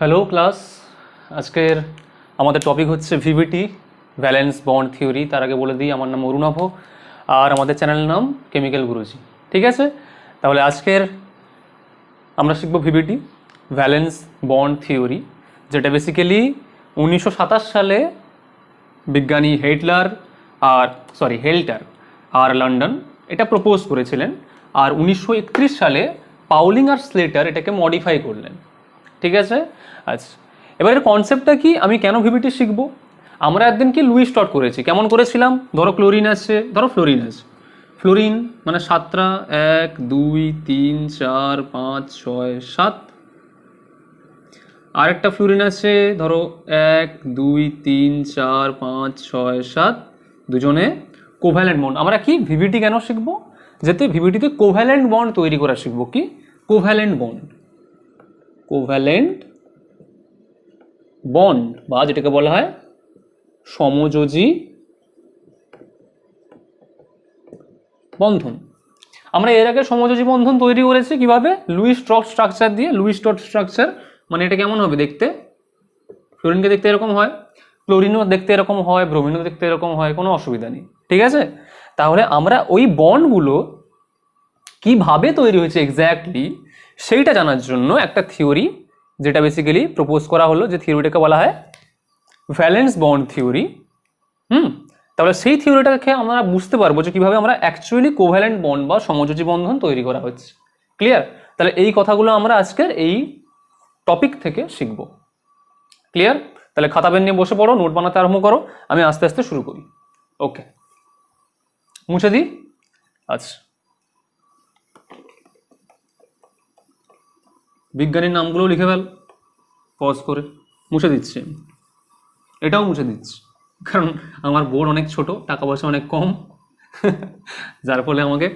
Hello class, আজকের আমাদের topic হচ্ছে ভিভিটি ভ্যালেন্স বন্ড থিওরি। তার আগে বলে দিই, আমার নাম অরুণাভ আর আমাদের চ্যানেলের নাম কেমিক্যাল গুরুজি। ঠিক আছে, তাহলে আজকের আমরা শিখব ভিভিটি ভ্যালেন্স বন্ড থিওরি, যেটা বেসিক্যালি 1927 সালে বিজ্ঞানী হেল্টার আর লন্ডন এটা প্রপোজ করেছিলেন, আর 1931 সালে পাউলিং আর স্লেটার এটাকে মডিফাই করলেন। ঠিক আছে, আচ্ছা, এবারের কনসেপ্টটা কি, আমি কেন ভিভিটি শিখবো? আমরা একদিন কি লুইস স্টার্ট করেছি, কেমন করেছিলাম? ধরো ক্লোরিন আছে, ধরো ফ্লোরিন আছে। ফ্লোরিন মানে 7টা, 1 2 3 4 5 6 7। আরেকটা ফ্লোরিন আছে, ধরো 1 2 3 4 5 6 7, দুজনে কোভ্যালেন্ট বন্ড। আমরা কি ভিভিটি কেন শিখবো? যাতে ভিভিটিতে কোভ্যালেন্ট বন্ড তৈরি করা শিখবো। কি কোভ্যালেন্ট বন্ড? কোভ্যালেন্ট বন্ড বা যেটাকে বলা হয় সমযোজী বন্ধন। আমরা এর আগে সমযোজী বন্ধন তৈরি করেছি কিভাবে? লুইস স্ট্রক স্ট্রাকচার দিয়ে। লুইস স্ট্রক স্ট্রাকচার মানে এটা কেমন হবে দেখতে? ফ্লোরিনকে দেখতে এরকম হয়, ক্লোরিনও দেখতে এরকম হয়, ব্রোমিনও দেখতে এরকম হয়, কোনো অসুবিধা নেই। ঠিক আছে, তাহলে আমরা ওই বন্ডগুলো কিভাবে তৈরি হয়েছে এক্স্যাক্টলি সেইটা জানার জন্য একটা থিওরি যেটা বেসিক্যালি প্রপোজ করা হলো, যে থিওরিটাকে বলা হয় ভ্যালেন্স বন্ড থিওরি। তাহলে সেই থিওরিটাকে আমরা বুঝতে পারবো যে কিভাবে আমরা অ্যাকচুয়ালি কোভ্যালেন্ট বন্ড বা সমযোজী বন্ধন তৈরি করা হচ্ছে। ক্লিয়ার? তাহলে এই কথাগুলো আমরা আজকের এই টপিক থেকে শিখব। ক্লিয়ার? তাহলে খাতা পেন নিয়ে বসে পড়ো, নোট বানাতে আরম্ভ করো, আমি আস্তে আস্তে শুরু করি। ওকে, মুছে দিই। আচ্ছা, বিজ্ঞানীর নামগুলো লিখে ফেল, পজ করে মুছে দিচ্ছি। এটাও মুছে দিচ্ছি, কারণ আমার বোর্ড অনেক ছোট, টাকা পয়সা অনেক কম, যার ফলে আমাকে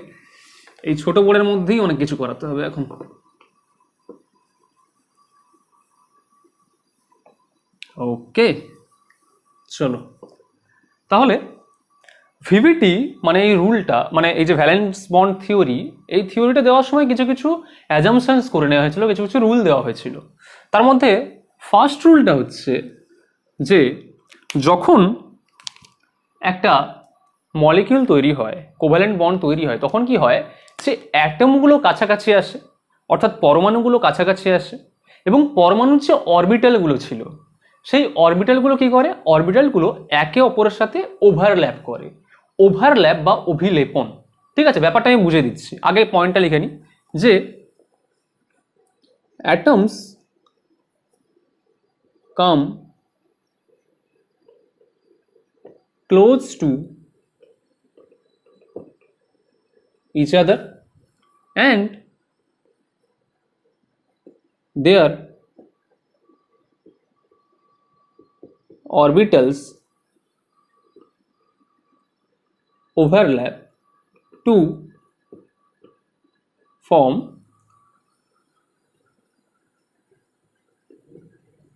এই ছোট বোর্ডের মধ্যেই অনেক কিছু করাতে হবে এখন। ওকে, চলো তাহলে ভিভিটি মানে এই রুলটা, মানে এই যে ভ্যালেন্স বন্ড থিওরি, এই থিওরিটা দেওয়ার সময় কিছু কিছু অ্যাজাম্পশনস করে নেওয়া হয়েছিল, কিছু কিছু রুল দেওয়া হয়েছিল। তার মধ্যে ফার্স্ট রুলটা হচ্ছে যে যখন একটা মলিকিউল তৈরি হয়, কোভ্যালেন্ট বন্ড তৈরি হয়, তখন কি হয় যে অ্যাটমগুলো কাছাকাছি আসে, অর্থাৎ পরমাণুগুলো কাছাকাছি আসে, এবং পরমাণুর যে অরবিটালগুলো ছিল সেই অরবিটালগুলো কি করে? অরবিটালগুলো একে অপরের সাথে ওভারল্যাপ করে। ওভারল্যাপ বা অভিলেপন। ঠিক আছে, ব্যাপারটা আমি বুঝে দিচ্ছি, আগে পয়েন্টটা লিখে নিই যে atoms come close to each other and their orbitals overlap to form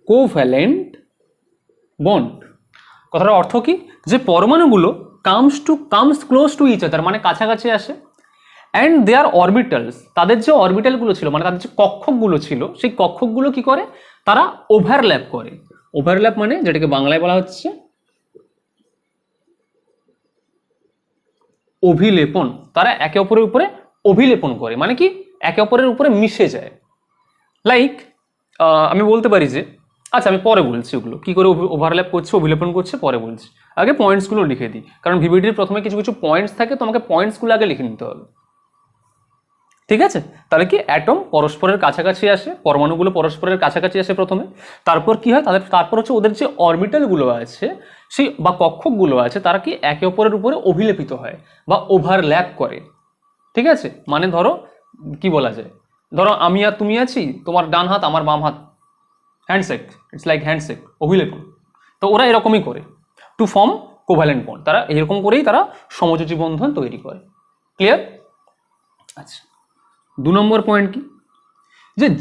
covalent bond। কথাটার অর্থ কি? যে পরমাণুগুলো comes close to each other মানে কাছাকাছি আসে, অ্যান্ড দেয়ার অরবিটালস, তাদের যে অরবিটালগুলো ছিল মানে তাদের যে কক্ষকগুলো ছিল সেই কক্ষকগুলো কি করে? তারা ওভারল্যাপ করে। ওভারল্যাপ মানে যেটাকে বাংলায় বলা হচ্ছে অভিলেপন। তারা একে অপরের উপরে অভিলেপন করে, মানে কি একে অপরের উপরে মিশে যায়। লাইক আমি বলতে পারি যে, আচ্ছা আমি পরে বলছি ওগুলো কী করে ওভারল্যাপ করছে, অভিলেপন করছে, পরে বলছি। আগে পয়েন্টসগুলো লিখে দিই, কারণ ভিভিটির প্রথমে কিছু কিছু পয়েন্টস থাকে, তো আমাকে পয়েন্টসগুলো আগে লিখে নিতে হবে। ঠিক আছে, তাহলে কি অ্যাটম পরস্পরের কাছাকাছি আসে, পরমাণুগুলো পরস্পরের কাছাকাছি আসে প্রথমে, তারপর কি হয় তারপর হচ্ছে ওদের যে অরবিটালগুলো আছে সেই বা কক্ষকগুলো আছে তারা কি একে অপরের উপরে অভিলেপিত হয় বা ওভারল্যাপ করে। ঠিক আছে, মানে ধরো কি বলা যায়, ধরো আমি আর তুমি আছি, তোমার ডান হাত আমার বাম হাত, হ্যান্ডশেক, ইটস লাইক হ্যান্ডশেক, অভিলেপন। তো ওরা এরকমই করে টু ফর্ম কোভ্যালেন্ট বন্ড, তারা এরকম করেই তারা সমযোজী বন্ধন তৈরি করে। ক্লিয়ার? আচ্ছা, 2 নম্বর পয়েন্ট কি,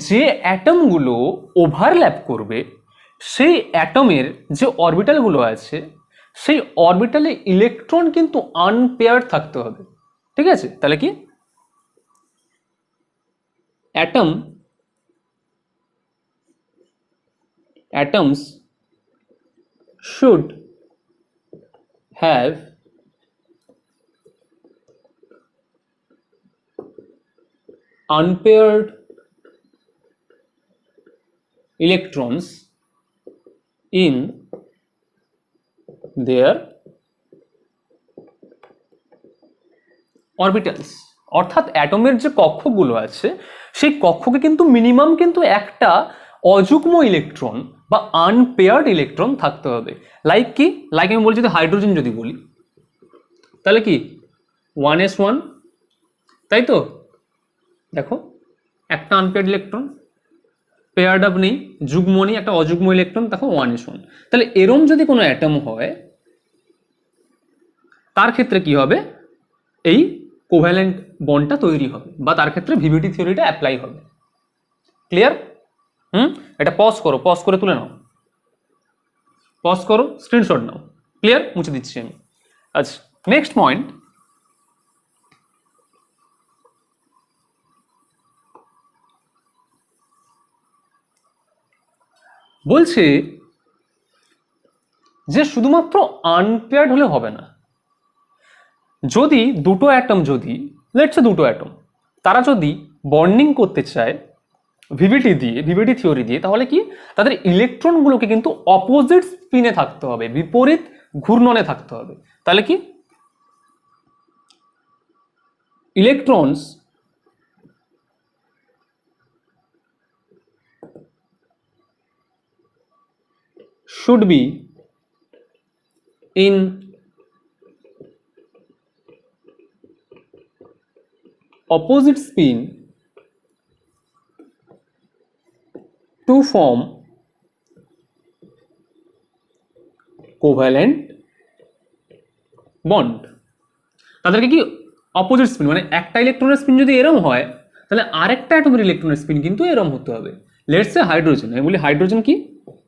যে অ্যাটমগুলো ওভারল্যাপ করবে সেই অ্যাটমের যে অরবিটালগুলো আছে সেই অরবিটালে ইলেকট্রন কিন্তু আনপেয়ার্ড থাকতে হবে। ঠিক আছে, তাহলে কি atom atoms should have unpaired electrons in their orbitals। অর্থাৎ অ্যাটমের যে কক্ষগুলো আছে সেই কক্ষকে কিন্তু মিনিমাম কিন্তু একটা অযুগ্ম ইলেকট্রন বা আনপেয়ার্ড ইলেকট্রন থাকতে হবে। লাইক কি, লাইক আমি বলছি হাইড্রোজেন যদি বলি তাহলে কি 1s1, তাই তো? দেখো একটা আনপেয়ার্ড ইলেকট্রন, পেয়ার্ড আপ নেই, যুগ্ম নেই, একটা অযুগ্ম ইলেকট্রন, দেখো 1s1। তাহলে এরম যদি কোনো অ্যাটম হয় তার ক্ষেত্রে কি হবে, এই কোভ্যালেন্ট বন্ডটা তৈরি হবে বা তার ক্ষেত্রে ভিভিটি থিওরিটা অ্যাপ্লাই হবে। ক্লিয়ার? এটা পজ করো, পজ করে তুলে নাও, পজ করো, স্ক্রিনশট নাও। ক্লিয়ার? মুছে দিচ্ছি আমি। আচ্ছা, নেক্সট পয়েন্ট, বলছে যে শুধুমাত্র আনপেয়ার্ড হলে হবে না। যদি দুটো অ্যাটম, যদি লেটস সে দুটো অ্যাটম তারা যদি বন্ডিং করতে চায় ভিভিটি দিয়ে, ভিভিটি থিওরি দিয়ে, তাহলে কি তাদের ইলেকট্রনগুলোকে কিন্তু অপোজিট স্পিনে থাকতে হবে, বিপরীত ঘূর্ণনে থাকতে হবে। তাহলে কি electrons should be in opposite spin to form covalent bond। তাদেরকে কি অপোজিট স্পিন, মানে একটা ইলেকট্রনের স্পিন যদি এরম হয় তাহলে আরেকটা অ্যাটমের ইলেকট্রনের স্পিন কিন্তু এরম হতে হবে। লেটস সে হাইড্রোজেন, আমি বলি হাইড্রোজেন কি,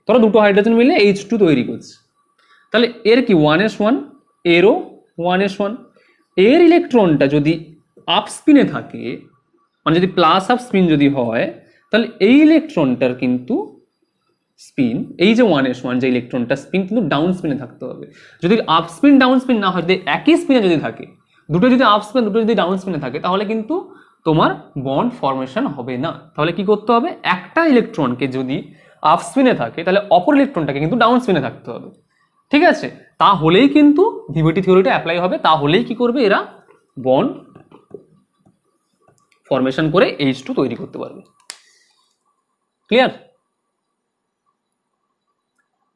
তোরা দুটো হাইড্রোজেন মিলে H2 তৈরি করছে, তাহলে এর কি 1s1, এরও 1s1। এর ইলেকট্রনটা যদি আপ স্পিনে থাকে, মানে যদি প্লাস আপ স্পিন যদি হয়, তাহলে এই ইলেকট্রনটার কিন্তু স্পিন, এই যে 1s1 যে ইলেকট্রনটা স্পিন কিন্তু ডাউন স্পিনে থাকতে হবে। যদি আপ স্পিন ডাউন স্পিন না হয়, যদি একই স্পিনে যদি থাকে, দুটো যদি আপ স্পিন দুটো যদি ডাউন স্পিনে থাকে, তাহলে কিন্তু তোমার বন্ড ফরমেশন হবে না। তাহলে কি করতে হবে, একটা ইলেকট্রনকে যদি আপ স্পিনে থাকে তাহলে অপর ইলেকট্রনটাকে কিন্তু ডাউন স্পিনে থাকতে হবে। ঠিক আছে? তাহলেই কিন্তু ভিভিটি থিওরিটা অ্যাপ্লাই হবে, তাহলেই কি করবে এরা বন্ড ফরমেশন করে H2 তৈরি করতে পারবে। ক্লিয়ার?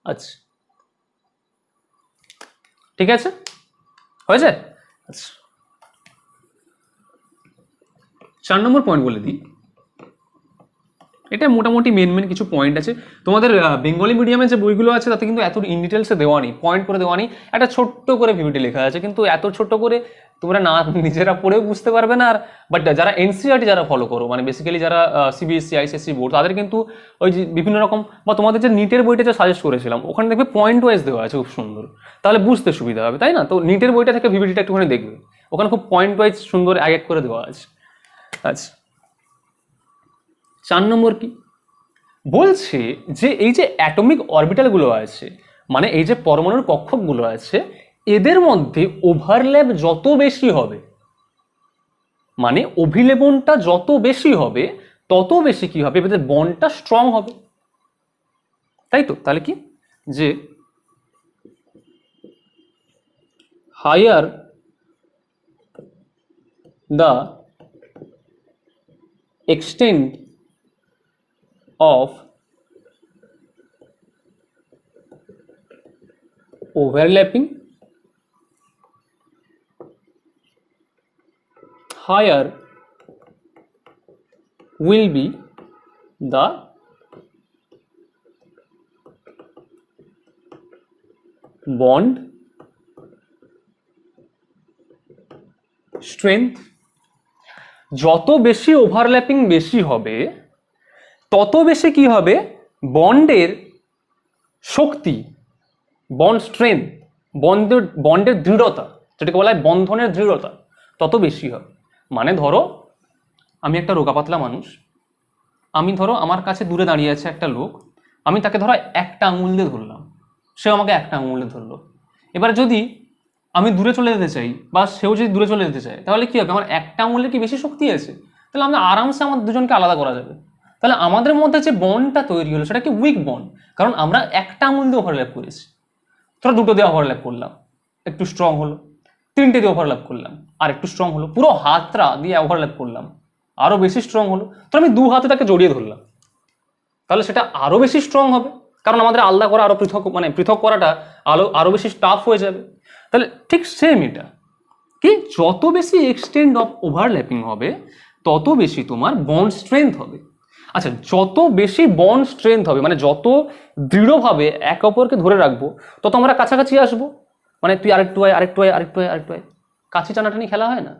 আচ্ছা, ঠিক আছে, হয়েছে? আচ্ছা, 4 নম্বর পয়েন্ট বলে দিই। এটা মোটামুটি মেন কিছু পয়েন্ট আছে। তোমাদের বেঙ্গলি মিডিয়ামে যে বইগুলো আছে তাতে কিন্তু এত ইন ডিটেলসে দেওয়া নেই, পয়েন্ট করে দেওয়া নেই, একটা ছোট্ট করে ভিভিটি লেখা আছে, কিন্তু এত ছোট্ট করে তোমরা না নিজেরা পড়েও বুঝতে পারবে না। আর বাট যারা এনসিইআরটি যারা ফলো করো, মানে বেসিক্যালি যারা সিবিএসসি আইসিএসসি বোর্ড, তাদের কিন্তু ওই যে বিভিন্ন রকম, বা তোমাদের যে নিটের বইটা যে সাজেস্ট করেছিলাম ওখানে দেখবে পয়েন্ট ওয়াইজ দেওয়া আছে, খুব সুন্দর, তাহলে বুঝতে সুবিধা হবে, তাই না? তো নিটের বইটা থেকে ভিভিটিটা একটুখানি দেখবে, ওখানে খুব পয়েন্ট ওয়াইজ সুন্দর এক এক করে দেওয়া আছে। আচ্ছা, 4 নম্বর কি বলছে, যে এই যে অ্যাটমিক অরবিটালগুলো আছে, মানে এই যে পরমাণুর কক্ষকগুলো আছে, এদের মধ্যে ওভারল্যাপ যত বেশি হবে, মানে অভিলেপনটা যত বেশি হবে, তত বেশি কি হবে, এদের বন্ডটা স্ট্রং হবে, তাই তো? তাহলে কি, যে higher the extent of overlapping, higher will be the bond strength। যত বেশি ওভারল্যাপিং বেশি হবে তত বেশি কি হবে, বন্ডের শক্তি, বন্ড স্ট্রেংথ, বন্ডের দৃঢ়তা, যেটাকে বলা হয় বন্ধনের দৃঢ়তা, তত বেশি হবে। মানে ধরো আমি একটা রোগা পাতলা মানুষ, আমি ধরো আমার কাছে দূরে দাঁড়িয়ে আছে একটা লোক, আমি তাকে ধরো একটা আঙুল দিয়ে ধরলাম, সেও আমাকে একটা আঙুল দিয়ে ধরলো। এবার যদি আমি দূরে চলে যেতে চাই বা সেও যদি দূরে চলে যেতে চায়, তাহলে কি হবে? আমার একটা আঙুলের কি বেশি শক্তি আছে? তাহলে আমরা আরামসে আমাদের দুজনকে আলাদা করা যাবে। তাহলে আমাদের মধ্যে যে বন্ডটা তৈরি হলো সেটা কি উইক বন্ড, কারণ আমরা একটা আঙুল দিয়ে ওভারল্যাপ করেছি। ধরো দুটো দিয়ে ওভারল্যাপ করলাম, একটু স্ট্রং হলো। তিনটে দিয়ে ওভারল্যাপ করলাম, আর একটু স্ট্রং হলো। পুরো হাতটা দিয়ে ওভারল্যাপ করলাম, আরো বেশি স্ট্রং হলো। তো আমি দু হাতে তাকে জড়িয়ে ধরলাম, তাহলে সেটা আরো বেশি স্ট্রং হবে, কারণ আমাদের আলাদা করা আরো পৃথক, মানে পৃথক করাটা আরো বেশি টাফ হয়ে যাবে। তাহলে ঠিক সেম এটা কি, যত বেশি এক্সটেন্ড অফ ওভারল্যাপিং হবে তত বেশি তোমার বন্ড স্ট্রেংথ হবে। আচ্ছা, যত বেশি বন্ড স্ট্রেংথ হবে, মানে যত দৃঢ়ভাবে একে অপরকে ধরে রাখবো, তত আমরা কাছাকাছি আসবো। মানে তুই আরেকটু আয়, আরেকটু আয়, আরেকটু আয়, আরেকটু আয়। কাছে টানাটানি খেলা হয় না,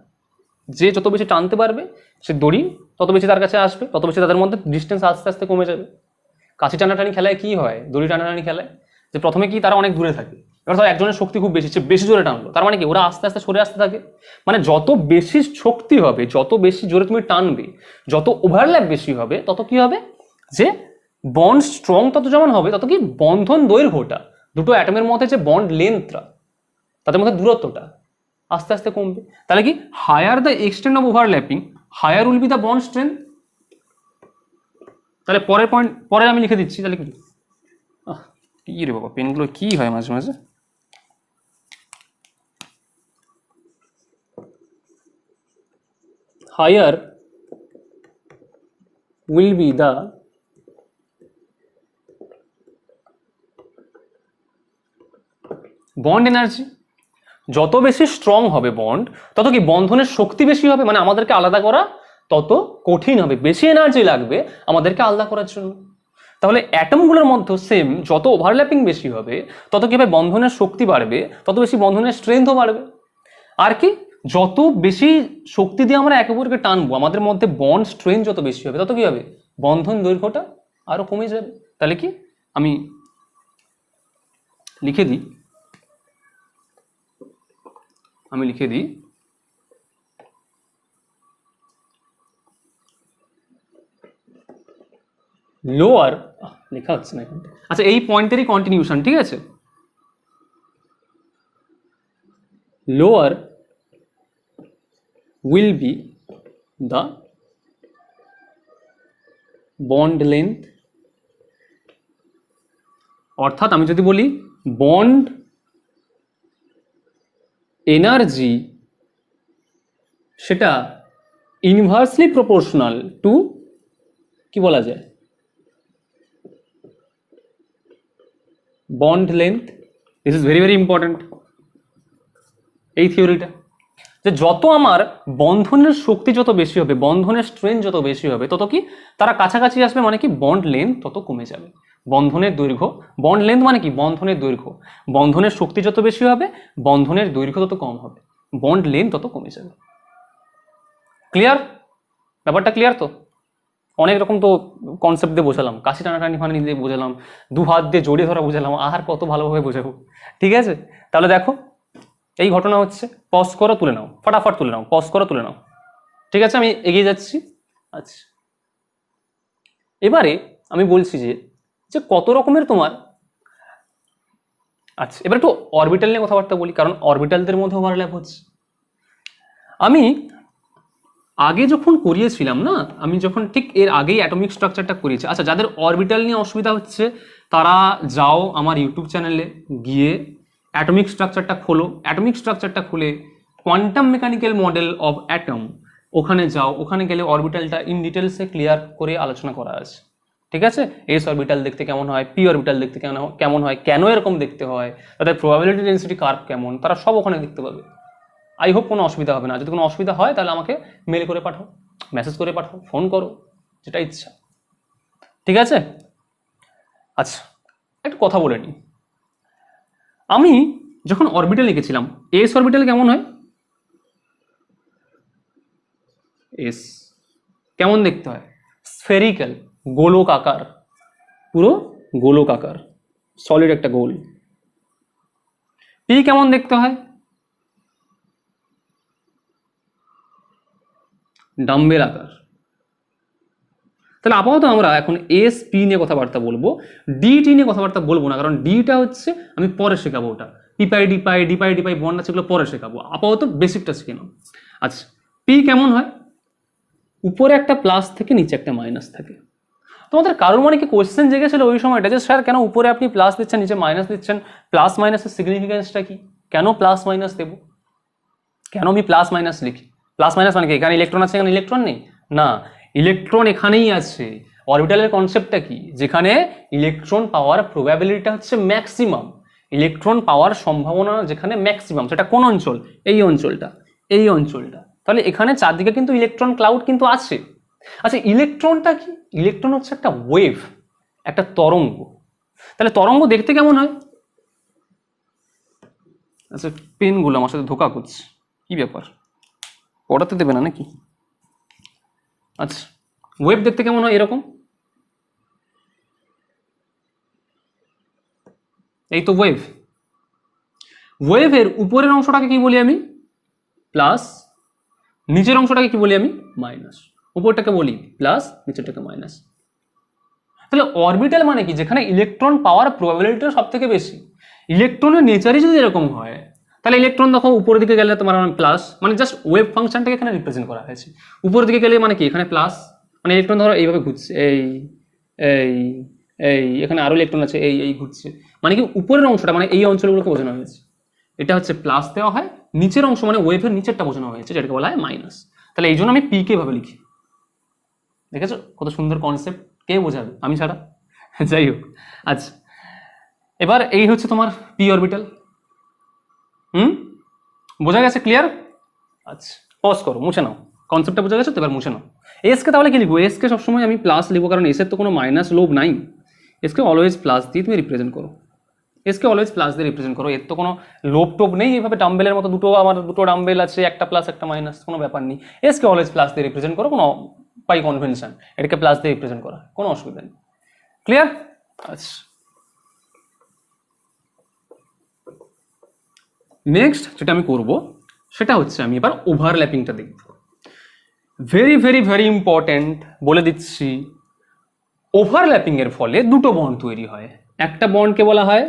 যে যত বেশি টানতে পারবে সে দড়ি তত বেশি তার কাছে আসবে, তত বেশি তাদের মধ্যে ডিস্টেন্স আস্তে আস্তে কমে যাবে। কাছে টানাটানি খেলায় কি হয়, দড়ি টানাটানি খেলায় যে প্রথমে কি তারা অনেক দূরে থাকে, এবার ধর একজনের শক্তি খুব বেশি, সে বেশি জোরে টানলো, তার মানে কি ওরা আস্তে আস্তে সরে আসতে থাকে। মানে যত বেশি শক্তি হবে, যত বেশি জোরে তুমি টানবে, যত ওভারল্যাপ বেশি হবে, তত কি হবে যে বন্ড স্ট্রং তত যেমন হবে, তত কি বন্ধন দৈর্ঘ্যটা, দুটো অ্যাটমের মধ্যে যে বন্ড লেন্থটা, তাদের মধ্যে দূরত্বটা আস্তে আস্তে কমবে। তাহলে কি, higher the extent of overlapping, higher will be the bond strength. তাহলে পরের পয়েন্ট পরে আমি লিখে দিচ্ছি। তাহলে কি, কি রে বাবা, পেনগুলো কি হয় মাঝে মাঝে। Higher will be the bond energy. যত বেশি স্ট্রং হবে বন্ড, তত কি বন্ধনের শক্তি বেশি হবে, মানে আমাদেরকে আলাদা করা তত কঠিন হবে, বেশি এনার্জি লাগবে আমাদেরকে আলাদা করার জন্য। তাহলে অ্যাটমগুলোর মধ্যে সেম, যত ওভারল্যাপিং বেশি হবে তত কি হবে, বন্ধনের শক্তি বাড়বে, তত বেশি বন্ধনের স্ট্রেংথও বাড়বে। আর কি, যত বেশি শক্তি দিয়ে আমরা একে অপরকে টানবো, আমাদের মধ্যে বন্ড স্ট্রেংথ যত বেশি হবে, তত কি হবে, বন্ধন দৈর্ঘ্যটা আরো কমে যাবে। তাহলে কি, আমি লিখে দিই, লোয়ার, লেখা হচ্ছে না এখানটা। আচ্ছা, এই পয়েন্টেরই কন্টিনিউশন, ঠিক আছে। Lower will be the bond length, অর্থাৎ আমি যদি বলি বন্ড এনার্জি, সেটা ইনভার্সলি প্রপোর্শনাল টু, কি বলা যায়, bond length. This is very very important এই থিওরিটা, যে যত আমার বন্ধনের শক্তি যত বেশি হবে, বন্ধনের স্ট্রেংথ যত বেশি হবে, তত কি তারা কাছাকাছি আসবে, মানে কি বন্ড লেন্থ তত কমে যাবে। বন্ধনের দৈর্ঘ্য, বন্ড লেন্থ মানে কি বন্ধনের দৈর্ঘ্য, বন্ধনের শক্তি যত বেশি হবে, বন্ধনের দৈর্ঘ্য তত কম হবে, বন্ড লেন্থ তত কমে যাবে। ক্লিয়ার? ব্যাপারটা ক্লিয়ার তো? অনেক রকম তো কনসেপ্ট দিয়ে বোঝালাম, কাশি টানাটানি ফানি দিয়ে বোঝালাম, দু হাত দিয়ে জড়িয়ে ধরা বোঝালাম, আর কত ভালোভাবে বোঝাবো। ঠিক আছে, তাহলে দেখো এই ঘটনা হচ্ছে, পজ করো তুলে নাও, ফটাফট তুলে নাও, পজ করো তুলে নাও। ঠিক আছে, আমি এগিয়ে যাচ্ছি। আচ্ছা, এবারে আমি বলছি যে যে কত রকমের তোমার, আচ্ছা এবার একটু অরবিটাল নিয়ে কথাবার্তা বলি, কারণ অরবিটালদের মধ্যে ওভারল্যাপ হচ্ছে। আমি আগে যখন করিয়েছিলাম না, আমি যখন ঠিক এর আগেই অ্যাটমিক স্ট্রাকচারটা করিয়েছি। আচ্ছা, যাদের অরবিটাল নিয়ে অসুবিধা হচ্ছে তারা যাও আমার ইউটিউব চ্যানেলে গিয়ে অ্যাটমিক স্ট্রাকচারটা খোলো, অ্যাটমিক স্ট্রাকচারটা খুলে quantum mechanical model of atom, ওখানে যাও, ওখানে গেলে অরবিটালটা ইন ডিটেলসে ক্লিয়ার করে আলোচনা করা আছে। ঠিক আছে, এস অরবিটাল দেখতে কেমন হয়, পি অরবিটাল দেখতে কেমন হয়, কেন এরকম দেখতে হয়, তাদের প্রবাবিলিটি ডেন্সিটি কার্ভ কেমন, তারা সব ওখানে দেখতে পাবে। আই হোপ কোনো অসুবিধা হবে না। যদি কোনো অসুবিধা হয় তাহলে আমাকে মেল করে পাঠাও, মেসেজ করে পাঠাও, ফোন করো, যেটা ইচ্ছা। ঠিক আছে, আচ্ছা একটু কথা বলে নিই। আমি যখন অরবিটাল লিখেছিলাম, এস অরবিটাল কেমন হয়, এস কেমন দেখতে হয়, স্ফেরিক্যাল, গোলক আকার, পুরো গোলক আকার, সলিড একটা গোল। পি কেমন দেখতে হয়, ডাম্বেল আকার। তাহলে আপাতত আমরা এখন এস পি নিয়ে কথাবার্তা বলবো, ডিটি নিয়ে কথাবার্তা বলবো না, কারণ ডিটা হচ্ছে আমি পরে শেখাবো, ওটা পিপাই ডিপাই বন্ড আছে, এগুলো পরে শেখাবো, আপাতত বেসিকটা শিখে নাও। আচ্ছা, পি কেমন হয়? উপরে একটা প্লাস থেকে নিচে একটা মাইনাস থাকে। তোমাদের কারোর মনে কি কোয়েশ্চেন জেগেছিল ওই সময়টা যে স্যার কেন উপরে আপনি প্লাস দিচ্ছেন নিচে মাইনাস দিচ্ছেন, প্লাস মাইনাসের সিগনিফিকেন্সটা কি, কেন প্লাস মাইনাস দেবো, কেন আমি প্লাস মাইনাস লিখি? প্লাস মাইনাস মানে কি এখানে ইলেকট্রন আছে এখানে ইলেকট্রন নেই? না, ইলেকট্রন এখানেই আছে। অরবিটালের কনসেপ্টটা কি, যেখানে ইলেকট্রন পাওয়ার প্রবাবিলিটিটা হচ্ছে ম্যাক্সিমাম, ইলেকট্রন পাওয়ার সম্ভাবনা যেখানে ম্যাক্সিমাম, সেটা কোন অঞ্চল? এই অঞ্চলটা, এই অঞ্চলটা। তাহলে এখানে চারদিকে কিন্তু ইলেকট্রন ক্লাউড কিন্তু আছে। আচ্ছা, ইলেকট্রনটা কি? ইলেকট্রন হচ্ছে একটা ওয়েভ, একটা তরঙ্গ। তাহলে তরঙ্গ দেখতে কেমন হয়? আচ্ছা, পেনগুলো আমার সাথে ধোকা করছে, কি ব্যাপার, পড়াতে দেবে না নাকি? আচ্ছা, ওয়েভ দেখতে কেমন হয়? এরকম, এই তো ওয়েভ। ওয়েভের উপরের অংশটাকে কি বলি আমি? প্লাস, নিচের অংশটাকে কি বলি আমি? মাইনাস। উপরটাকে বলি প্লাস, নিচেরটাকে মাইনাস। তাহলে অরবিটাল মানে কি? যেখানে ইলেকট্রন পাওয়ার প্রবাবিলিটিটা সব থেকে বেশি। ইলেকট্রনের নেচারই যদি এরকম হয়, তাহলে ইলেকট্রন দেখো উপরের দিকে গেলে তোমার প্লাস, মানে জাস্ট ওয়েভ ফাংশনটাকে এখানে রিপ্রেজেন্ট করা হয়েছে। উপরের দিকে গেলে মানে কি? এখানে প্লাস, মানে ইলেকট্রন ধরো এইভাবে ঘুরছে, এই এই এই এখানে আরো ইলেকট্রন আছে, এই এই ঘুরছে, মানে কি উপরের অংশটা মানে এই অঞ্চলগুলোকে বোঝানো হয়েছে, এটা হচ্ছে প্লাস দেওয়া হয়। নিচের অংশ মানে ওয়েভের নিচেরটা বোঝানো হয়েছে, যেটাকে বলা হয় মাইনাস। তাহলে এই জন্য আমি পি কে ভাবে লিখি। দেখেছো কত সুন্দর কনসেপ্ট, কে বোঝাবে আমি ছাড়া? যাই হোক, আচ্ছা, এবার এই হচ্ছে তোমার পি অরবিটাল। বোঝা গেছে? ক্লিয়ার? আচ্ছা, পজ করো, মুছে নাও, কনসেপ্টটা বোঝা গেছে তো? এবার মুছে নাও। এসকে তাহলে কি লিখবো? এসকে সবসময় আমি প্লাস লিখবো, কারণ এসের তো কোনো মাইনাস লোভ নাই। এসকে অলওয়েজ প্লাস দিয়ে তুমি রিপ্রেজেন্ট করো, এসকে অলওয়েজ প্লাস দিয়ে রিপ্রেজেন্ট করো। এর তো কোনো লোভ টোভ নেই, এইভাবে ডাম্বেলের মতো আমার দুটো ডাম্বেল আছে, একটা প্লাস একটা মাইনাস, কোনো ব্যাপার নেই। এসকে অলওয়েজ প্লাস দিয়ে রিপ্রেজেন্ট করো, কোনো বাই কনভেনশন এটাকে প্লাস দিয়ে রিপ্রেজেন্ট করা, কোনো অসুবিধা নেই। ক্লিয়ার? আচ্ছা, নেক্সট যেটা আমি করব সেটা হচ্ছে আমি এবার ওভারল্যাপিংটা দেখব। ভেরি ভেরি ভেরি ইম্পর্টেন্ট, বলে দিচ্ছি। ওভারল্যাপিং এর ফলে দুটো বন্ড তৈরি হয়। একটা বন্ডকে বলা হয়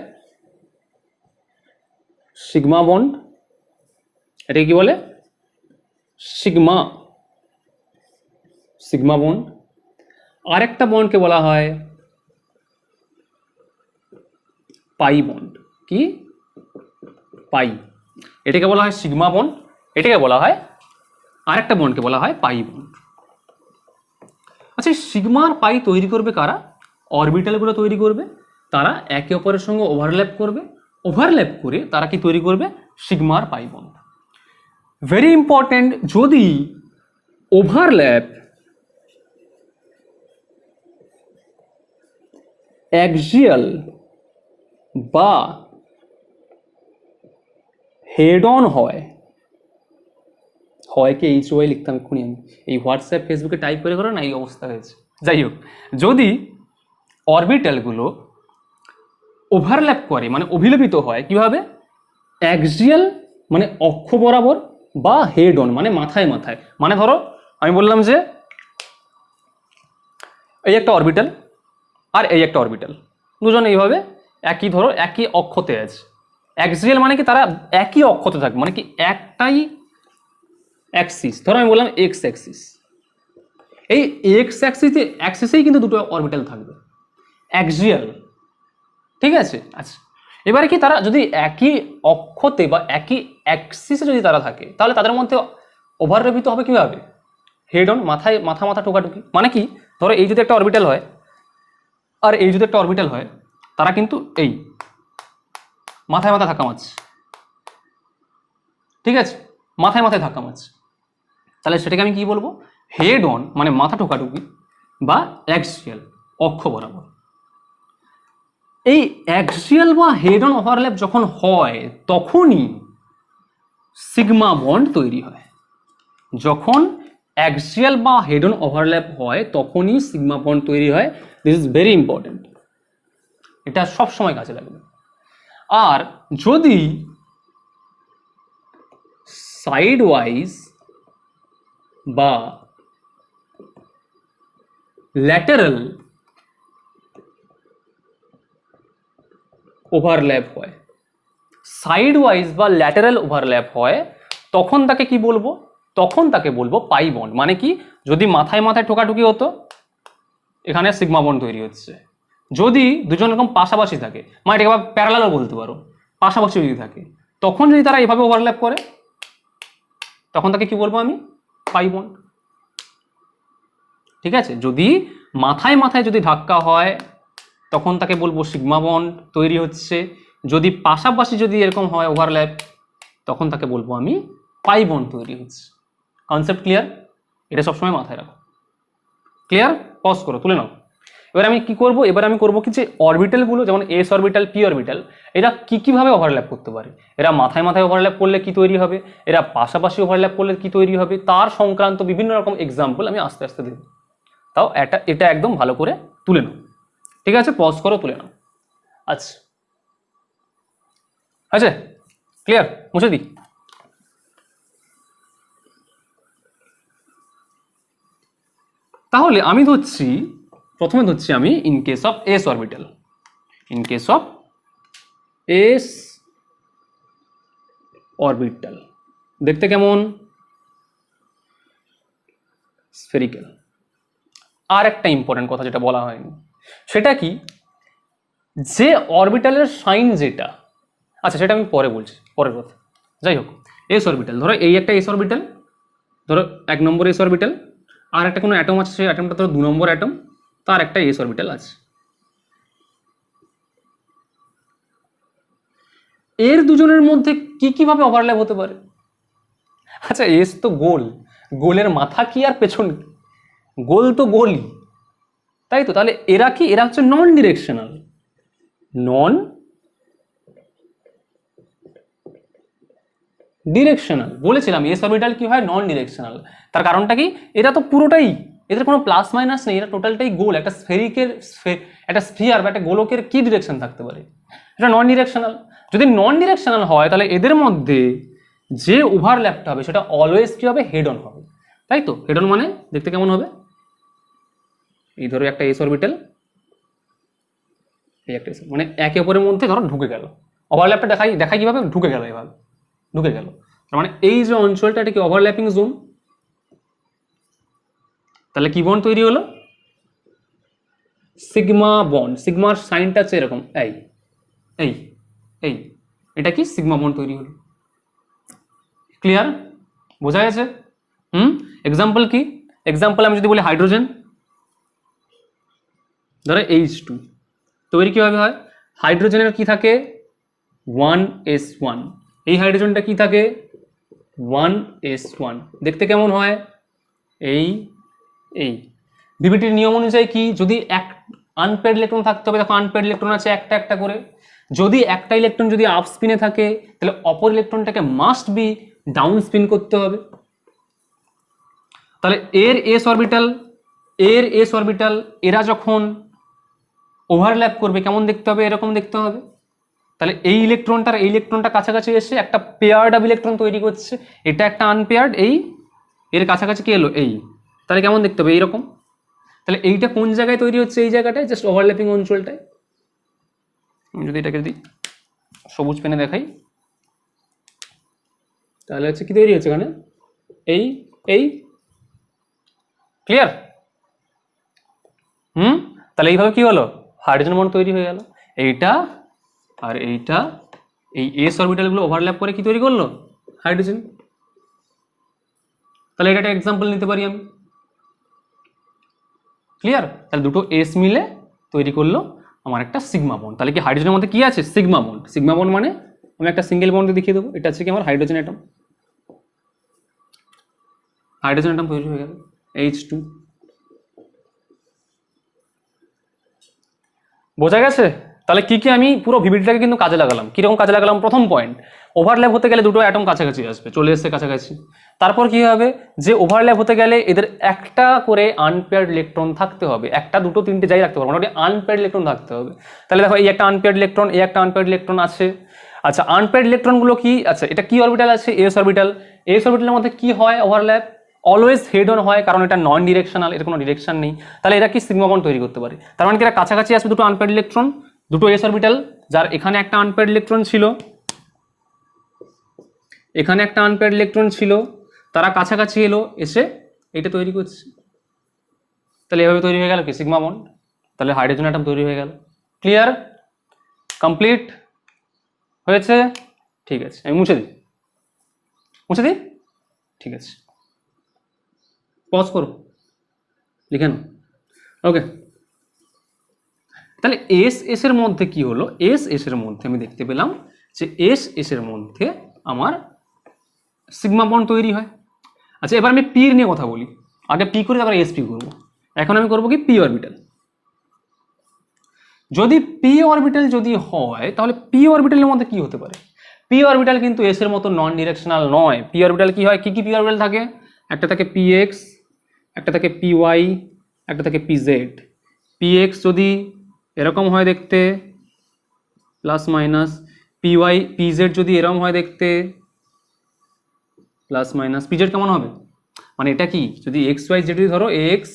সিগমা বন্ড, এটা কি বলে? Sigma, sigma bond. আর একটা বন্ডকে বলা হয় পাই বন্ড। কি? পাই। এটাকে বলা হয় সিগমা বন্ড, এটাকে বলা হয়, আরেকটা বন্ডকে বলা হয় পাই বন্ড। আচ্ছা, সিগমা আর পাই তৈরি করবে কারা? অরবিটালগুলো তৈরি করবে, তারা একে অপরের সঙ্গে ওভারল্যাপ করবে, ওভারল্যাপ করে তারা কি তৈরি করবে? সিগমা আর পাই বন্ড। ভেরি ইম্পর্টেন্ট, যদি ওভারল্যাপ অ্যাক্সিয়াল বা হেড অন হয়, হয় কি এইচ ওয়াই লিখতাম এক্ষুনি আমি, এই হোয়াটসঅ্যাপ ফেসবুকে টাইপ করে করে না এই অবস্থা হয়েছে। যাই হোক, যদি অরবিটালগুলো ওভারল্যাপ করে মানে অভিলেপিত হয় কিভাবে? অ্যাক্সিয়াল মানে অক্ষ বরাবর, বা হেড অন মানে মাথায় মাথায়। মানে ধরো আমি বললাম যে এই একটা অরবিটাল আর এই একটা অরবিটাল, দুজন এইভাবে একই ধরো একই অক্ষতে আছে। অ্যাক্সিয়াল মানে কি তারা একই অক্ষতে থাকবে, মানে কি একটাই অ্যাক্সিস, ধরো আমি বললাম এক্স অ্যাক্সিস, এই এক্স অ্যাক্সিসেই কিন্তু দুটো অরবিটাল থাকবে, অ্যাক্সিয়াল। ঠিক আছে? আচ্ছা, এবারে কি তারা যদি একই অক্ষতে বা একই অ্যাক্সিসে যদি তারা থাকে, তাহলে তাদের মধ্যে ওভারল্যাপিত হবে কিভাবে? হেড অন, মাথায় মাথা মাথা টোকাটুকি। মানে কি? ধরো এই যদি একটা অরবিটাল হয় আর এই যদি একটা অরবিটাল হয়, তারা কিন্তু এই মাথায় মাথায় ধাক্কা মারছে। ঠিক আছে? মাথায় মাথায় ধাক্কা মারছে, তাহলে সেটাকে আমি কি বলবো? হেড অন মানে মাথা টোকাটুকি, বা অ্যাক্সিয়াল অক্ষ বরাবর। এই অ্যাক্সিয়াল বা হেড অন ওভারল্যাপ যখন হয় তখনই সিগমা বন্ড তৈরি হয়। যখন অ্যাক্সিয়াল বা হেড অন ওভারল্যাপ হয় তখনই সিগমা বন্ড তৈরি হয়। দিস ইজ ভেরি ইম্পর্টেন্ট, এটা সব সময় কাজে লাগবে। আর যদি সাইড ওয়াইজ বা ল্যাটারাল ওভারল্যাপ হয়, সাইড ওয়াইজ বা ল্যাটারাল ওভারল্যাপ হয়, তখন তাকে কি বলবো? তখন তাকে বলবো পাই বন্ড। মানে কি, যদি মাথায় মাথায় ঠোকাঠুকি হতো, এখানে সিগমা বন্ড তৈরি হচ্ছে। যদি দুজন এরকম পাশাপাশি থাকে, মানে এটাকে আবার প্যারালালও বলতে পারো, পাশাপাশি যদি থাকে, তখন যদি তারা এভাবে ওভারল্যাপ করে, তখন তাকে কি বলবো আমি? Pi bond. ঠিক আছে, যদি মাথায় মাথায় যদি ধাক্কা হয়, তখন তাকে বলবো সিগমা বন্ড তৈরি হচ্ছে। যদি পাশাপাশি যদি এরকম হয় ওভারল্যাপ, তখন তাকে বলবো আমি পাই বন্ড তৈরি হচ্ছে। Concept clear? এটা সবসময় মাথায় রাখো। ক্লিয়ার? পজ করো, তুলে নাও। এবার আমি কি করব? এবার আমি করবো কি, যে অরবিটালগুলো, যেমন এস অরবিটাল, পি অরবিটাল, এরা কিভাবে ওভারল্যাপ করতে পারে, এরা মাথায় মাথায় ওভারল্যাপ করলে কি তৈরি হবে, এরা পাশাপাশি ওভারল্যাপ করলে কি তৈরি হবে, তার সংক্রান্ত বিভিন্ন রকম এক্সাম্পল আমি আস্তে আস্তে দেব। তাও এটা একদম ভালো করে তুলে নাও। ঠিক আছে, পজ করো, তুলে নাও। আচ্ছা, আচ্ছা, ক্লিয়ার? মুছে দিই। তাহলে আমি প্রথমে ধরছি আমি in case of S orbital. In case of S orbital দেখতে কেমন? স্ফেরিক্যাল। আর একটা ইম্পর্টেন্ট কথা যেটা বলা হয়নি, সেটা কি, যে অরবিটালের সাইন যেটা, আচ্ছা সেটা আমি পরে বলছি, পরের কথা। যাই হোক, এস অরবিটাল, ধরো এই একটা এস অরবিটাল, ধরো 1 নম্বর এস অরবিটাল, আর একটা কোনো অ্যাটম আছে, সেই অ্যাটমটা ধরো 2 নম্বর অ্যাটম, তার একটা এস অরবিটাল আছে। এর দুজনের মধ্যে কিভাবে ওভারল্যাপ হতে পারে? আচ্ছা, এস তো গোল, গোলের মাথা কি আর পেছন? গোল তো গোলই, তাই তো? তাহলে এরা কি? এরা হচ্ছে নন ডিরেকশনাল। নন ডিরেকশনাল বলেছিলাম, এস অরবিটাল কি হয়? নন ডিরেকশনাল। তার কারণটা কি? এরা তো পুরোটাই, এদের কোনো প্লাস মাইনাস নেই, এরা টোটালটাই গোল। একটা একটা স্ফিয়ার বা একটা গোলকের কি ডিরেকশন থাকতে পারে? এটা নন ডিরেকশনাল। যদি নন ডিরেকশনাল হয়, তাহলে এদের মধ্যে যে ওভারল্যাপটা হবে সেটা অলওয়েজ কি হবে? হেড অন হবে, তাই তো? হেড অন মানে দেখতে কেমন হবে? এই ধরো একটা এস অরবিটাল, এই একটা মানে একে অপরের মধ্যে ধরো ঢুকে গেল, ওভারল্যাপটা দেখাই কিভাবে? ঢুকে গেল, এভাবে ঢুকে গেল। তার মানে এই যে অঞ্চলটা, এটা কি ওভারল্যাপিং জোন। তাহলে কি বন্ড তৈরি হলো? Sigma bond. সিগমার সাইনটা হচ্ছে এরকম, এই এই এই, এটা কি? সিগমা বন্ড তৈরি হলো। ক্লিয়ার? বোঝা গেছে? এক্সাম্পল কি? এক্সাম্পল আমি যদি বলি হাইড্রোজেন, ধরো H2 তৈরি কিভাবে হয়? হাইড্রোজেনের কি থাকে? 1s1। এই হাইড্রোজেনটা কি থাকে? 1s1। দেখতে কেমন হয়? এই এই ভিভিটির নিয়ম অনুযায়ী কি, যদি এক আনপেয়ার্ড ইলেকট্রন থাকতে হবে, দেখো আনপেয়ার্ড ইলেকট্রন আছে একটা একটা করে। যদি একটা ইলেকট্রন যদি আপ স্পিনে থাকে, তাহলে অপর ইলেকট্রনটাকে মাস্ট বি ডাউন স্পিন করতে হবে। তাহলে এর এস অরবিটাল এরা যখন ওভারল্যাপ করবে, কেমন দেখতে হবে? এরকম দেখতে হবে। তাহলে এই ইলেকট্রনটা কাছাকাছি এসে একটা পেয়ার্ড অফ ইলেকট্রন তৈরি করছে, এটা একটা আনপেয়ার্ড, এর কাছাকাছি কি এলো? এই। তাহলে কেমন দেখতে হবে? এইরকম। তাহলে এইটা কোন জায়গায় তৈরি হচ্ছে? এই জায়গাটায়, জাস্ট ওভারল্যাপিং অঞ্চলটায়। যদি এটাকে যদি সবুজ পেনে দেখাই, তাহলে হচ্ছে কি তৈরি হচ্ছে এখানে? এই ক্লিয়ার? তাহলে এইভাবে কি হলো? হাইড্রোজেন বন্ড তৈরি হয়ে গেল। এইটা আর এইটা, এই এস অরবিটালগুলো ওভারল্যাপ করে কি তৈরি করলো? হাইড্রোজেন। তাহলে এটা একটা এক্সাম্পল নিতে পারি আমি। ক্লিয়ার? তাহলে দুটো এস মিলে তৈরি করলো আমার একটা সিগমা বন্ড। তাহলে কি হাইড্রোজেনের মধ্যে কি আছে? Sigma bond. সিগমা বন্ড মানে আমি একটা সিঙ্গেল বন্ড দেখিয়ে দেবো, এটা হচ্ছে কি আমার হাইড্রোজেন অ্যাটম। হাইড্রোজেন অ্যাটম তৈরি হয়ে গেল, H2। বোঝা গেছে? তাহলে কি আমি পুরো ভিভিটিটাকে কিন্তু কাজে লাগালাম। কিরকম কাজে লাগালাম? প্রথম পয়েন্ট, ওভারল্যাপ হতে গেলে দুটো অ্যাটম কাছাকাছি আসবে, চলে এসছে কাছাকাছি। তারপর কি হবে? যে ওভারল্যাপ হতে গেলে এদের একটা করে আনপেয়ার্ড ইলেকট্রন থাকতে হবে, একটা দুটো তিনটে যাই রাখতে পারবো, মোটামুটি আনপেয়ার্ড ইলেকট্রন থাকতে হবে। তাহলে দেখো এই একটা আনপেয়ার্ড ইলেকট্রন, এই একটা আনপেয়ার্ড ইলেকট্রন আছে। আচ্ছা, আনপেয়ার্ড ইলেকট্রনগুলো কি? আচ্ছা, এটা কি অরবিটাল আছে? S orbital. এস অরবিটালের মধ্যে কি হয় ওভারল্যাপ? অলওয়েজ হেড অন হয়, কারণ এটা নন ডিরেকশনাল, এর কোনো ডিরেকশন নেই। তাহলে এরা কি সিগমা বন্ড তৈরি করতে পারে, তার মানে কি এরা কাছাকাছি আসবে দুটো আনপেয়ার্ড ইলেকট্রন, দুটো এস অরবিটাল, যার এখানে একটা আনপেয়ার্ড ইলেকট্রন ছিল, এখানে একটা আনপেয়ার্ড ইলেকট্রন ছিল, তারা কাছাকাছি এলো, এসে এটা তৈরি করছে। তাহলে এভাবে তৈরি হয়ে গেল কি সিগমা বন্ড। তাহলে হাইড্রোজেন অ্যাটম তৈরি হয়ে গেল। ক্লিয়ার? কমপ্লিট হয়েছে? ঠিক আছে, আমি মুছে দিই, মুছে দিই, ঠিক আছে, পজ করো, লিখে নাও। ওকে, তাহলে এস এস এর মধ্যে কি হলো, এস এস এর মধ্যে আমি দেখতে পেলাম যে এস এস এর মধ্যে আমার সিগমা বন্ড তৈরি হয়। আচ্ছা, এবার আমি পি নিয়ে কথা বলি, আগে পি করি তারপরে এস পি করবো। এখন আমি করবো কি পি অরবিটাল। যদি পি অরবিটাল যদি হয় তাহলে পি অরবিটালের মধ্যে কি হতে পারে? পি অরবিটাল কিন্তু এস এর মতো নন ডিরেকশনাল নয়। পি অরবিটাল কি হয়, কি কি পি অরবিটাল থাকে? একটা থাকে পি এক্স, একটা থাকে পি ওয়াই, একটা থাকে পি জেড। পি এক্স যদি এরকম হয় দেখতে plus minus, P Y P Z যদি এরকম হয় দেখতে প্লাস মাইনাস, পি জেড কেমন হবে? মানে এটা কি, যদি এক্স ওয়াই জেড যদি ধরো এক্স,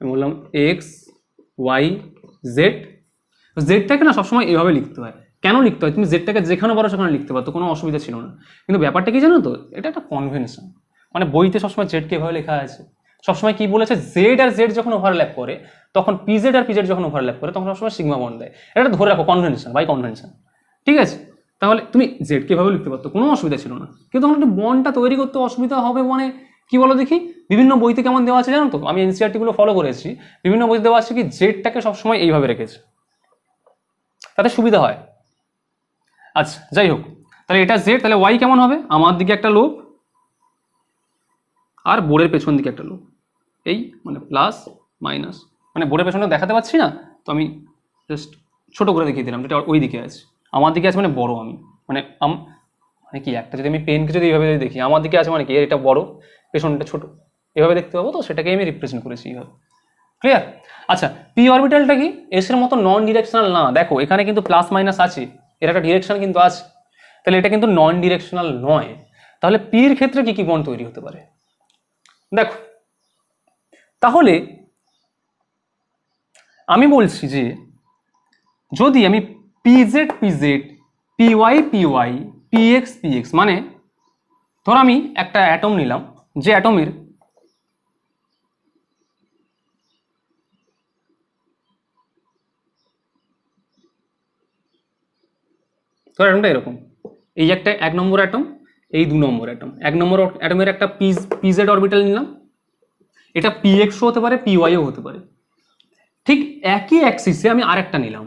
আমি বললাম এক্স ওয়াই জেড, জেডটাকে না সবসময় এভাবে লিখতে হয়। কেন লিখতে হয়? তুমি জেডটাকে যেখানে পারো সেখানে লিখতে পারো, তো কোনো অসুবিধা ছিল না। কিন্তু ব্যাপারটা কি জানো তো, এটা একটা কনভেনশন, মানে বইতে সবসময় জেডকে এভাবে লেখা আছে। সবসময় কি বলেছে, জেড আর জেড যখন ওভারল্যাপ করে তখন পিজেড আর পিজেড যখন ওভারল্যাপ করে তখন সবসময় সিগমা বন্ড দেয়। এটা ধরে রাখো, কনভেনশন বাই কনভেনশন, ঠিক আছে? তাহলে তুমি জেডকে এভাবে লিখতে পারতো, কোনো অসুবিধা ছিল না। কিন্তু তখন একটু বন্ডটা তৈরি করতে অসুবিধা হবে, মানে কি বলো দেখি, বিভিন্ন বইতে কেমন দেওয়া আছে জানো তো, আমি এনসিআরটি গুলো ফলো করেছি, বিভিন্ন বইতে দেওয়া আছে কি জেডটাকে সবসময় এইভাবে রেখেছে, তাতে সুবিধা হয়। আচ্ছা, যাই হোক, তাহলে এটা জেড, তাহলে ওয়াই কেমন হবে, আমার দিকে একটা লুপ আর বোর্ডের পেছন দিকে একটা লুপ, এই মানে প্লাস মাইনাস, মানে বোর্ডের পেছনটা দেখাতে পাচ্ছি না তো আমি জাস্ট ছোট করে দেখিয়ে দিলাম, যেটা ওই দিকে আছে, আমার দিকে আছে মানে বড়, আমি মানে মানে কি, একটা যদি আমি পেনকে যদি এইভাবে দেখি, আমার দিকে আছে মানে কি এটা বড়, পেছনটা ছোট, এভাবে দেখতে পাবো, তো সেটাকে আমি রিপ্রেজেন্ট করেছি এইভাবে। ক্লিয়ার? আচ্ছা, পি অরবিটালটা কি এস এর মতো নন ডিরেকশনাল না, দেখো এখানে কিন্তু প্লাস মাইনাস আছে, এর একটা ডিরেকশন কিন্তু আছে, তাহলে এটা কিন্তু নন ডিরেকশনাল নয়। তাহলে পির ক্ষেত্রে কি কি বন্ড তৈরি হতে পারে দেখো, তাহলে আমি বলছি যে যদি আমি PZ PZ, PY PY, PX PX, মানে ধর আমি একটা অ্যাটম নিলাম, যে অ্যাটমের ধর অ্যাটমটা এরকম, এই একটা 1 নম্বর অ্যাটম, এই 2 নম্বর অ্যাটম, 1 নম্বর অ্যাটমের একটা পিজেড অরবিটাল নিলাম, এটা পিএক্সও হতে পারে পিওয়াইও হতে পারে। ঠিক একই অ্যাক্সিসে আমি আরেকটা নিলাম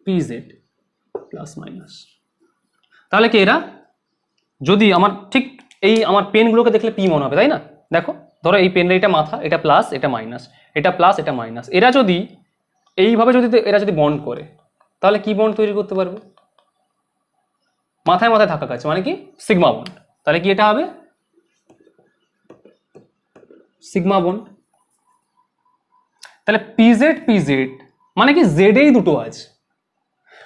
পিজেড প্লাস মাইনাস, তাহলে কি এরা যদি আমার ঠিক এই আমার পেনগুলোকে দেখলে পি মনে হবে, তাই না? দেখো, ধরো এই পেনের এটা মাথা, এটা প্লাস এটা মাইনাস, এটা প্লাস এটা মাইনাস, এরা যদি এইভাবে যদি এরা যদি বন্ড করে তাহলে কি বন্ড তৈরি করতে পারবে? মাথায় মাথায় থাকা কাছে, মানে কি সিগমা বন্ড। তাহলে কি এটা হবে সিগমা বন্ড। তাহলে পিজেড পিজেড মানে কি জেডেই দুটো আছে।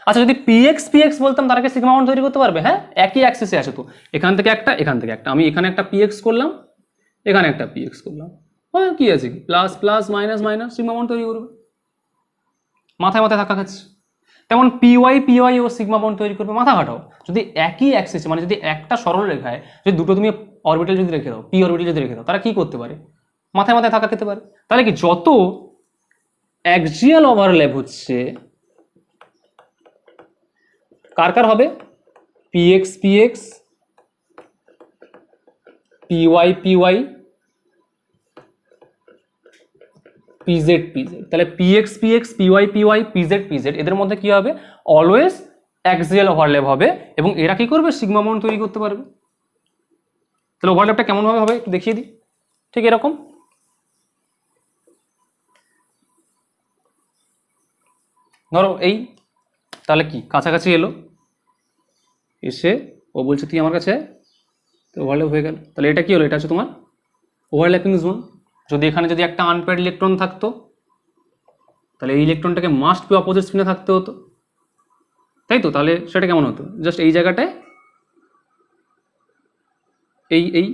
আচ্ছা, যদি পিএক্স পিএক্স বলতাম তারা কি সিগমা বন্ড তৈরি করতে পারবে? হ্যাঁ, একই অ্যাক্সিসে আছে তো, এখান থেকে একটা এখান থেকে একটা, আমি এখানে একটা পিএক্স করলাম, এখানে একটা পিএক্স করলাম, হ্যাঁ কি আছে কি plus plus minus minus, sigma bond তৈরি করবে, মাথায় মাথায় থাকা খাচ্ছে। তেমন পিওয়াই পিওয়াই ও সিগমা বন্ড তৈরি করবে, মাথা ঘাটাও। যদি একই অ্যাক্সিসে, মানে যদি একটা সরল রেখায় যদি দুটো তুমি অরবিটাল যদি রেখে দাও, পি অরবিটাল যদি রেখে দাও, তারা কি করতে পারে? মাথায় মাথায় থাকা খেতে পারে। তাহলে কি যত অ্যাক্সিয়াল ওভারল্যাপ হচ্ছে কার কার হবে? Px px, py py, pz pz. তাহলে px px, py py, pz pz, এদের মধ্যে কি হবে? অলওয়েজ অ্যাক্সিয়াল ওভারল্যাপ হবে, এবং এরা কি করবে? সিগমা বন্ড তৈরি করতে পারবে। তাহলে ওভারল্যাপটা কেমন ভাবে হবে একটু দেখিয়ে দিই। ঠিক এরকম, ধরো এই, তাহলে কি কাছাকাছি এলো, এসে ও বলছে তুই আমার কাছে, তো ওভারল্যাপ হয়ে গেল। তাহলে এটা কি হলো? এটা হচ্ছে তোমার ওভারল্যাপিং জোন। যদি এখানে যদি একটা আনপেয়ার্ড ইলেকট্রন থাকতো তাহলে এই ইলেকট্রনটাকে মাস্ট বি অপোজিট স্পিনে থাকতে হতো, তাই তো? তাহলে সেটা কেমন হতো? জাস্ট এই জায়গাটায় এই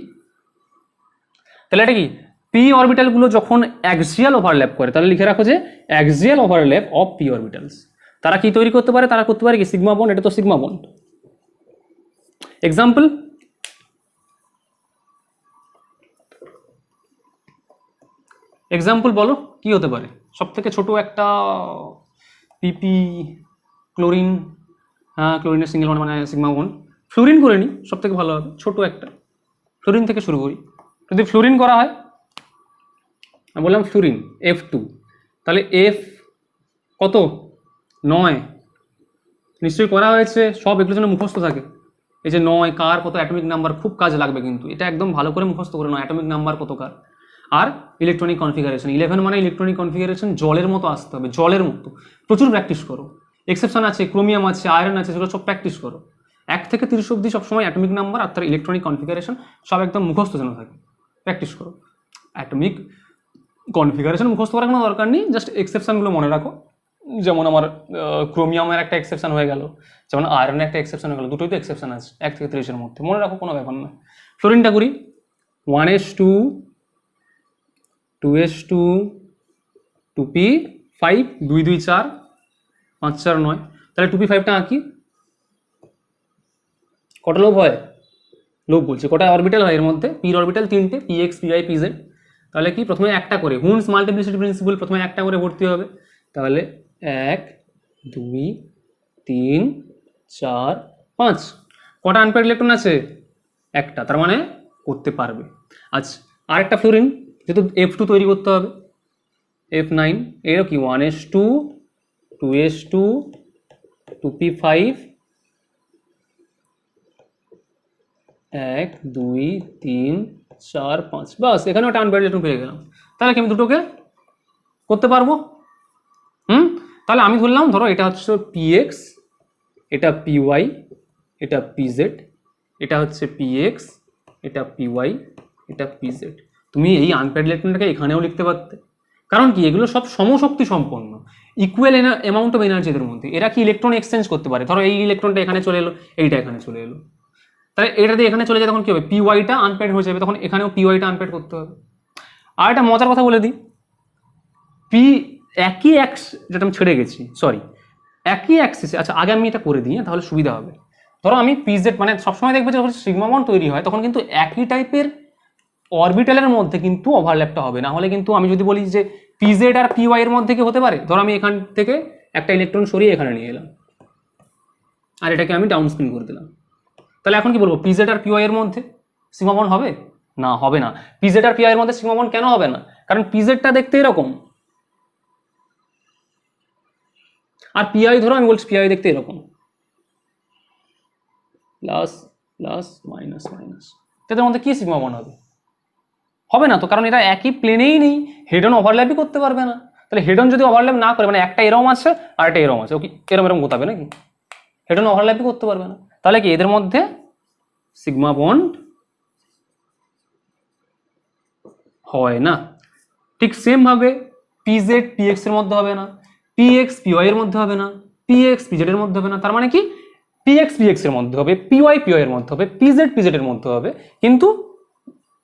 তাহলে এটা কি পি অরবিটালগুলো যখন অ্যাক্সিয়াল ওভারল্যাপ করে, তাহলে লিখে রাখো যে axial overlap of P orbitals. তারা কি তৈরি করতে পারে? তারা করতে পারে কি সিগমা বন্ড, এটা তো সিগমা বন্ড। এক্সাম্পল, এক্সাম্পল বলো কি হতে পারে? সব থেকে ছোট একটা পিপি ক্লোরিন, হ্যাঁ ক্লোরিনের সিঙ্গেল বন্ড মানে সিগমা বন্ড। ফ্লোরিন করে নিই, সব থেকে ভালো হবে, ছোট একটা ফ্লোরিন থেকে শুরু করি। যদি ফ্লোরিন করা হয়, আমি বললাম ফ্লোরিন F2, তাহলে F কত 9, নিশ্চয়ই করা হয়েছে, সব এগুলোর জন্য মুখস্থ থাকে। এই যে 9 কার কত অ্যাটমিক নাম্বার, খুব কাজ লাগবে কিন্তু এটা একদম ভালো করে মুখস্থ করে নাও, অ্যাটমিক নাম্বার কত কার। আর ইলেকট্রনিক কনফিগারেশন 11 মানে ইলেকট্রনিক কনফিগারেশন জলের মতো আসতে হবে, জলের মতো। প্রচুর প্র্যাকটিস করো, এক্সেপশন আছে, ক্রোমিয়াম আছে, আয়রন আছে, সেগুলো সব প্র্যাকটিস করো। 1 থেকে 30 অব্দি সবসময় অ্যাটমিক নাম্বার আর তার ইলেকট্রনিক কনফিগারেশন সব একদম মুখস্থ যেন থাকে, প্র্যাকটিস করো। অ্যাটমিক কনফিগারেশন মুখস্থ করার কোনো দরকার নেই, জাস্ট এক্সেপশনগুলো মনে রাখো। যেমন আমার ক্রোমিয়ামের একটা এক্সেপশন হয়ে গেল, যেমন আয়রনের একটা এক্সেপশন হয়ে গেল, দুটোই তো এক্সেপশন আছে 1 থেকে 30-এর মধ্যে, মনে রাখো, কোনো ব্যাপার না। ফ্লোরিনটা করি 1s2 2s2 2p5 2 2 4 5 4 9, তাহলে 2p5টা আঁকি। কটা লোভ হয়? লোভ বলছে, কটা অরবিটাল হয় এর মধ্যে? পির অরবিটাল 3টে, px py pz। তাহলে কি প্রথমে একটা করে, হুন্স মাল্টিপ্লিসিটি প্রিন্সিপাল, প্রথমে একটা করে ভর্তি হবে। তাহলে 1 2 3 4 5, কটা আনপেয়ার্ড ইলেকট্রন আছে? একটা, তার মানে করতে পারবে। আচ্ছা, আরেকটা ফ্লোরিন, যেহেতু F2 তৈরি করতে হবে, F9, এরও কি 1s2 2s2 2p5 1 2 3 4 5, বাস এখানে একটা আনপেয়ার্ড ইলেকট্রন পেয়ে গেলাম। তাহলে কি আমি দুটোকে করতে পারবো? তাহলে আমি ধরলাম, ধরো এটা হচ্ছে px, এটা py, এটা pz, এটা হচ্ছে px, এটা py, এটা pz। তুমি এই আনপেয়ার্ড ইলেকট্রনটাকে এখানেও লিখতে পারতে, কারণ কি এগুলো সব সমশক্তি সম্পন্ন, ইকুয়াল অ্যামাউন্ট অফ এনার্জি এদের মধ্যে। এরা কি ইলেকট্রন এক্সচেঞ্জ করতে পারে, ধরো এই ইলেকট্রনটা এখানে চলে এলো, এইটা এখানে চলে এলো, তাহলে এটা দিয়ে এখানে চলে যায়, তখন কি হবে? পিওয়াইটা আনপেয়ার্ড হয়ে যাবে, তখন এখানেও পিওয়াইটা আনপেয়ার্ড করতে হবে। আর একটা মজার কথা বলে দিই, পি একই অ্যাক্স, যেটা আমি ছেড়ে গেছি, সরি, একই অ্যাক্সিসে। আচ্ছা আগে আমি এটা করে দিই, তাহলে সুবিধা হবে। ধরো আমি পিজেড, মানে সবসময় দেখবে যখন সিগমা বন্ড তৈরি হয় তখন কিন্তু একই টাইপের অরবিটালের মধ্যে কিন্তু ওভারল্যাপটা হবে, না হলে কিন্তু আমি যদি বলি যে পিজেড আর পিওয়াই এর মধ্যে কি হতে পারে, ধরো আমি এখান থেকে একটা ইলেকট্রন সরিয়ে এখানে নিয়ে এলাম আর এটাকে আমি ডাউন স্পিন করে দিলাম, তাহলে এখন কি বলবো? পিজেড আর পিওয়াই এর মধ্যে সিগমা বন্ড হবে না? হবে না। পিজেড আর পিওয়াই এর মধ্যে সিগমা বন্ড কেন হবে না? কারণ পিজেডটা দেখতে এরকম, আর পিআই ধরো আমি বলছি পিআই দেখতে এরকম, প্লাস প্লাস মাইনাস মাইনাস, তাদের মধ্যে কি সিগমা বন্ড হবে? হবে না তো, কারণ এটা একই প্লেনেই নেই, হেড অন ওভারল্যাপই করতে পারবে না। তাহলে হেড অন যদি ওভারল্যাপ না করে, মানে একটা এরম আছে আর একটা এরম আছে, ওকে এরম এরম গোতাবে নাকি? হেড অন ওভারল্যাপই করতে পারবে না, তাহলে কি এদের মধ্যে সিগমা বন্ড হয় না। ঠিক সেম ভাবে পিজেড পিএক্স এর মধ্যে হবে না, পিএক্স পিওয়াই এর মধ্যে হবে না, পিএক্স পিজেড এর মধ্যে হবে না। তার মানে কি পিএক্স পিএক্স এর মধ্যে হবে, পিওয়াই পিওয়াই এর মধ্যে হবে, পিজেড পিজেড এর মধ্যে হবে, কিন্তু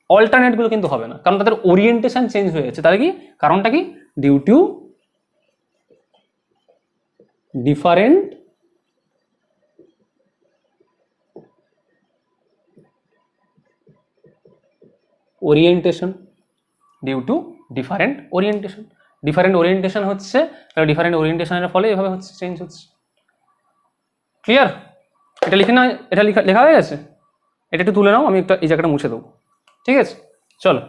অল্টারনেট গুলো কিন্তু হবে না, কারণ তাদের ওরিয়েন্টেশন চেঞ্জ হয়ে যাচ্ছে। তাহলে কি কারণটা কি? Due to different orientation, due to different orientation. Different orientation হচ্ছে, তাহলে ডিফারেন্ট ওরিয়েন্টেশনের ফলে এভাবে হচ্ছে, চেঞ্জ হচ্ছে। ক্লিয়ার? এটা লিখে না, এটা লেখা হয়ে গেছে, এটা একটু তুলে নাও, আমি একটা এই জায়গাটা মুছে দেবো, ঠিক আছে? চলো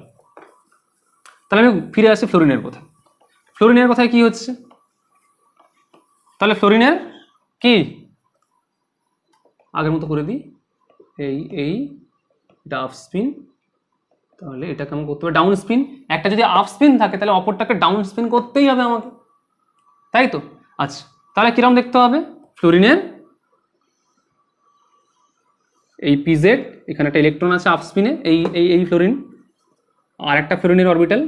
তাহলে আমি ফিরে আসি ফ্লোরিনের কথায়। ফ্লোরিনের কথায় কি হচ্ছে? তাহলে ফ্লোরিনের কি আগের মতো করে দিই, এই এটা আপ স্পিন, তাহলে এটাকে আমি করতে হবে ডাউন স্পিন। একটা যদি আপ স্পিন থাকে তাহলে অপরটাকে ডাউন স্পিন করতেই হবে আমাকে, তাই তো? আচ্ছা তাহলে কিরকম দেখতে হবে ফ্লোরিনের? এই পিজেড, এখানে একটা ইলেকট্রন আছে আপ স্পিনে, এই এই এই ফ্লোরিন, আর একটা ফ্লোরিনের অরবিটাল,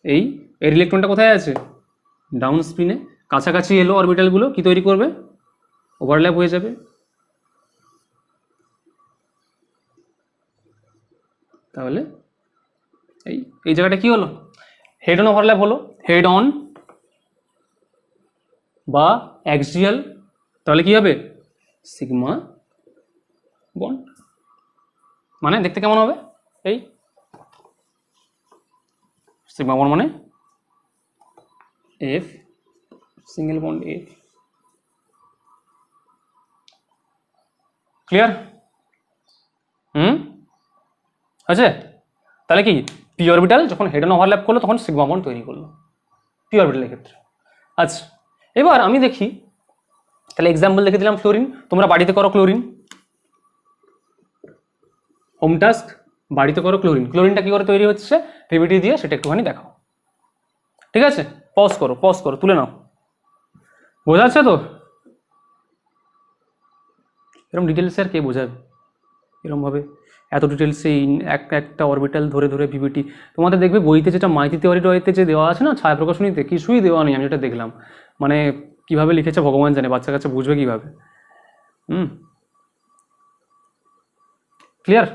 এই এর ইলেকট্রনটা কোথায় আছে? ডাউন স্পিনে, কাছাকাছি এলো অরবিটালগুলো, কি তৈরি করবে? ওভারল্যাপ হয়ে যাবে। তাহলে এই এই জায়গাটা কি হলো, হেড অন ওভারল্যাপ হলো, হেড অন বা অ্যাক্সিয়াল, তাহলে কি হবে সিগমা বন্ড। মানে দেখতে কেমন হবে, এই সিগমা বন্ড মানে F single bond F. Clear? আছে? তাহলে কি পি অরবিটাল যখন হেড অন ওভারল্যাপ করলো তখন সিগমা বন্ড তৈরি করলো পি অরবিটালের ক্ষেত্রে। আচ্ছা, এবার আমি দেখি, তাহলে এক্সাম্পল দেখে দিলাম ফ্লোরিন, তোমরা বাড়িতে করো ক্লোরিন, হোম টাস্ক বাড়িতে করো ক্লোরিন। ক্লোরিনটা কি করে তৈরি হচ্ছে পিভিটি দিয়ে সেটা একটুখানি দেখাও, ঠিক আছে? পজ করো তুলে নাও, বোঝা যাচ্ছে তো? এরকম ডিটেলসে আর কে বোঝাবে এরকমভাবে, এত ডিটেলসে একটা অরবিটাল ধরে ধরে পিভিটি। তোমাদের দেখবে বইতে যেটা মাইতি থিওরিতে যে দেওয়া আছে না ছায়া প্রকাশনীতে, কিছুই দেওয়া নেই, আমি যেটা দেখলাম। মানে কিভাবে লিখেছে ভগবান জানে, বাচ্চা কাচ্চা বুঝবে কিভাবে। ক্লিয়ার?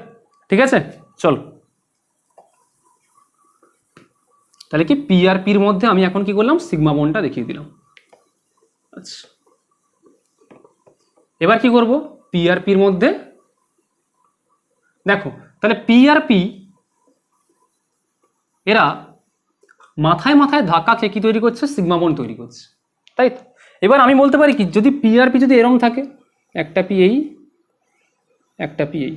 ঠিক আছে, চল। তাহলে কি পি আর পির মধ্যে আমি এখন কি করলাম, সিগমা বন্ডটা দেখিয়ে দিলাম। আচ্ছা, এবার কি করব, পি আর পির মধ্যে দেখো, তাহলে পি আর পি এরা মাথায় মাথায় ধাক্কা খেয়ে কি তৈরি করছে, সিগমা বন্ড তৈরি করছে, তাই তো? এবার আমি বলতে পারি কি, যদি পি আর পি যদি এরম থাকে, একটা পি এই, একটা পি এই,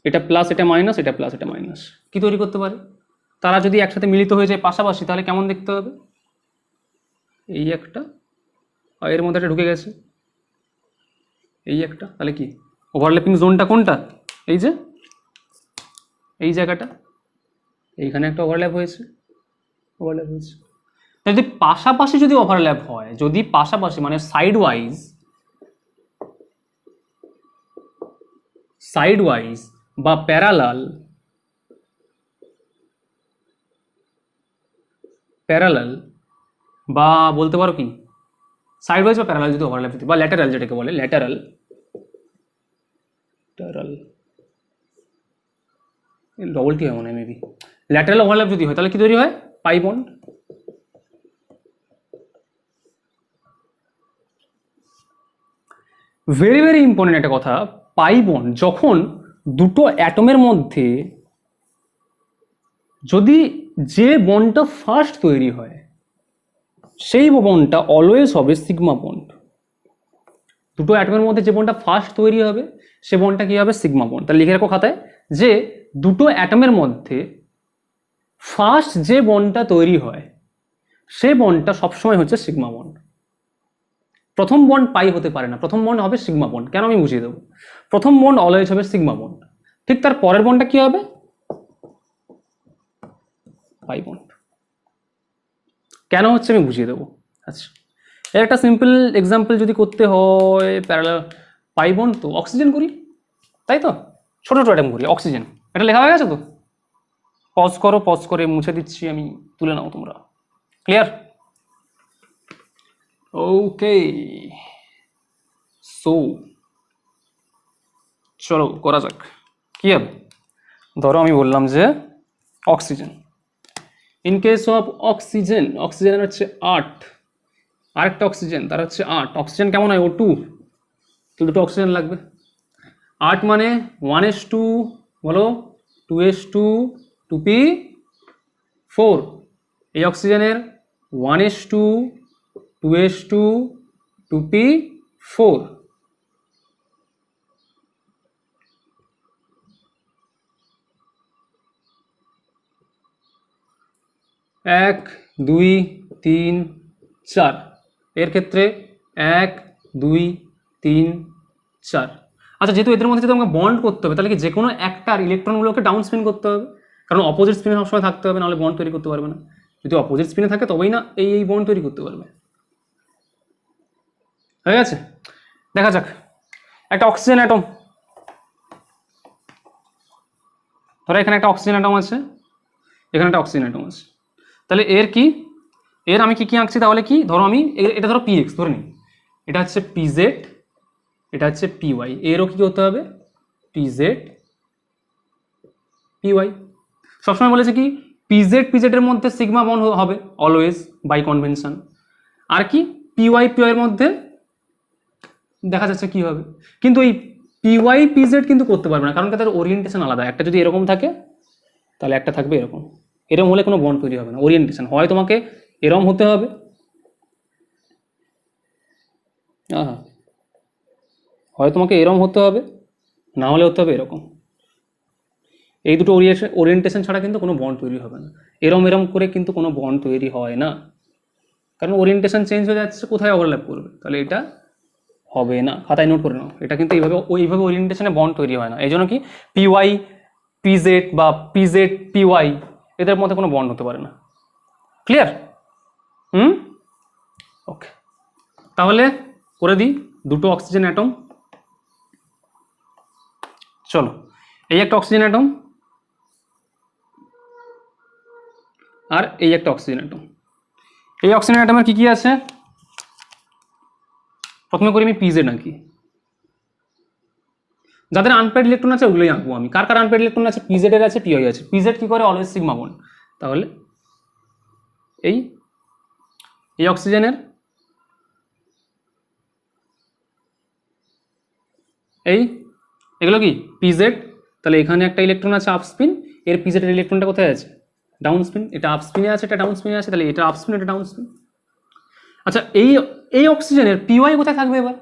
এটা প্লাস এটা মাইনাস, এটা প্লাস এটা মাইনাস, কি তৈরি করতে পারে? তারা যদি একসাথে মিলিত হয়ে যায় পাশাপাশি, তাহলে কেমন দেখতে হবে, এই একটা আর এর মধ্যে একটা ঢুকে গেছে, এই একটা, তাহলে কি ওভারল্যাপিং জোনটা কোনটা, এই যে এই জায়গাটা, এইখানে একটা ওভারল্যাপ হয়েছে, যদি পাশাপাশি যদি ওভারল্যাপ হয়, যদি পাশাপাশি মানে সাইড ওয়াইজ বা প্যারালাল বা বলতে পারো কি সাইড ওয়াইজ বা প্যারালাল যদি ওভারল্যাপ বা ল্যাটারাল, যেটাকে বলে ল্যাটারাল ডবল টি হয় মনে হয় মেবি, ল্যাটারাল ওভারল্যাপ যদি হয় তাহলে কি তৈরি হয়, pi bond. Very very important একটা কথা, পাই বন্ড যখন দুটো অ্যাটমের মধ্যে যদি যে বন্ডটা ফার্স্ট তৈরি হয় সেই বন্ডটা অলওয়েজ হবে সিগমা বন্ড। দুটো অ্যাটমের মধ্যে যে বন্ডটা ফার্স্ট তৈরি হবে সে বন্ডটা কি হবে, সিগমা বন্ড। তাহলে লিখে রাখো খাতায় যে দুটো অ্যাটমের মধ্যে ফার্স্ট যে বন্ডটা তৈরি হয় সে বন্ডটা সবসময় হচ্ছে সিগমা বন্ড। প্রথম বন্ড পাই হতে পারে না, প্রথম বন্ড হবে সিগমা বন্ড। কেন আমি বুঝিয়ে দেবো, প্রথম বন্ড অলওয়েজ হবে সিগমা বন্ড, ঠিক তার পরের বন্ডটা কি হবে, পাই বন্ড। কেন হচ্ছে আমি বুঝিয়ে দেবো। আচ্ছা, এর একটা সিম্পল এক্সাম্পল যদি করতে হয়, প্যারালাল পাই বন্ড তো অক্সিজেন করি, তাই তো? ছোট ছোট অ্যাটম করি, অক্সিজেন, এটা লেখা হয়ে গেছে তো? পজ করে মুছে দিচ্ছি আমি, তুলে নাও তোমরা। ক্লিয়ার? ওকে, সো চলো করা যাক। কি হবে, ধরো আমি বললাম যে অক্সিজেন, ইন কেস অফ অক্সিজেনের হচ্ছে 8, আরেকটা অক্সিজেন তার হচ্ছে 8, অক্সিজেন কেমন হয়, O2, তো দুটো অক্সিজেন লাগবে। 8 মানে 1s2 বলো, 2s2 2p4, এই অক্সিজেনের 1s2 2s2 2p4, 1 2 3 4, এর ক্ষেত্রে 1 2 3 4। আচ্ছা, যেহেতু এদের মধ্যে যদি আমাকে বন্ড করতে হবে তাহলে কি যে কোনো একটার ইলেকট্রনগুলোকে ডাউন স্পিন করতে হবে, কারণ অপোজিট স্পিনে সবসময় থাকতে হবে, নাহলে বন্ড তৈরি করতে পারবে না। যদি অপোজিট স্পিনে থাকে তবেই না এই বন্ড তৈরি করতে পারবে। হয়ে গেছে? দেখা যাক, একটা অক্সিজেন অ্যাটম, ধরো এখানে একটা অক্সিজেন অ্যাটম আছে, এখানে একটা অক্সিজেন অ্যাটম আছে, তাহলে এর কি, আমি কি আঁকছি তাহলে কি, ধরো আমি এটা ধরো পিএক্স ধরে নিই, এটা হচ্ছে পিজেড, এটা হচ্ছে পিওয়াই, এরও কি হতে হবে পিজেড পিওয়াই। সবসময় বলেছে কি পিজেড পিজেডের মধ্যে সিগমা বন্ড হবে অলওয়েজ বাই কনভেনশন, আর কি পিওয়াই পিওয়াইয়ের মধ্যে দেখা যাচ্ছে কি হবে। কিন্তু এই পিওয়াই পিজেড কিন্তু করতে পারবে না, কারণ তাদের ওরিয়েন্টেশন আলাদা। একটা যদি এরকম থাকে তাহলে একটা থাকবে এরকম, এরকম হলে কোনো বন্ড তৈরি হবে না। ওরিয়েন্টেশন হয় তোমাকে এরম হতে হবে, হয় তোমাকে এরম হতে হবে, না হলে হতে হবে এরকম। এই দুটো ওরিয়েন্টেশন ছাড়া কিন্তু কোনো বন্ড তৈরি হবে না। এরম এরম করে কিন্তু কোনো বন্ড তৈরি হয় না, কারণ ওরিয়েন্টেশন চেঞ্জ হয়ে যাচ্ছে, কোথায় ওভারল্যাপ করবে, তাহলে এটা হবে না। খাতায় নোট করে নাও, এটা কিন্তু এইভাবে ওরিয়েন্টেশনে বন্ড তৈরি হয় না। এই জন্য কি পিওয়াই পিজেড বা পিজেড পিওয়াই এদের মধ্যে কোনো বন্ড হতে পারে না। ক্লিয়ার? ওকে, তাহলে করে দিই দুটো অক্সিজেন অ্যাটম। চলো, এই একটা অক্সিজেন অ্যাটম আর এই একটা অক্সিজেন অ্যাটম। এই অক্সিজেন অ্যাটমের কি কি আছে প্রথমে করি আমি পিজেড আঁকি। যাদের আনপেয়ার্ড ইলেকট্রন আছে ওগুলোই আঁকবো আমি। কার কার আনপেয়ার্ড ইলেকট্রন আছে, পিজেড এর আছে, পিওই আছে। পিজেড কি করে অলওয়েজ সিগমা বন্ড, তাহলে এই অক্সিজেনের এগুলো কি পিজেড, তাহলে এখানে একটা ইলেকট্রন আছে আপ স্পিন, এর পিজেড এর ইলেকট্রনটা কোথায় আছে ডাউন স্পিন, এটা আপ স্পিনে আছে এটা ডাউন স্পিনে আছে, তাহলে এটা আপ স্পিন এটা ডাউন স্পিন। আচ্ছা, এই অক্সিজেনের পিওয়াই কোথায় থাকবে এবার?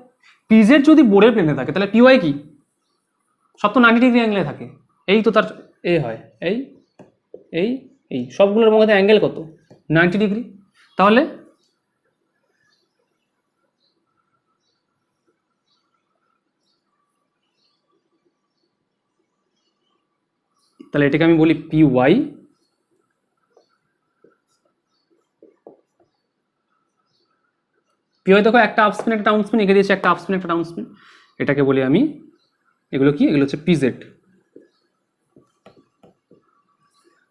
পিজেড যদি বোর্ডের প্লেনে থাকে তাহলে পিওয়াই কি সব তো 90 ডিগ্রি অ্যাঙ্গেলে থাকে, এই তো তার এ হয় এই এই এই সবগুলোর মধ্যে অ্যাঙ্গেল কত 90 ডিগ্রি। তাহলে এটাকে আমি বলি পিওয়াই, পিওয়াই দেখো একটা আপ স্পিন একটা ডাউন স্পিন, এঁকে দিয়েছে একটা আপ স্পিন একটা ডাউন স্পিন, এটাকে বলি আমি, এগুলো কি এগুলো হচ্ছে পিজেড।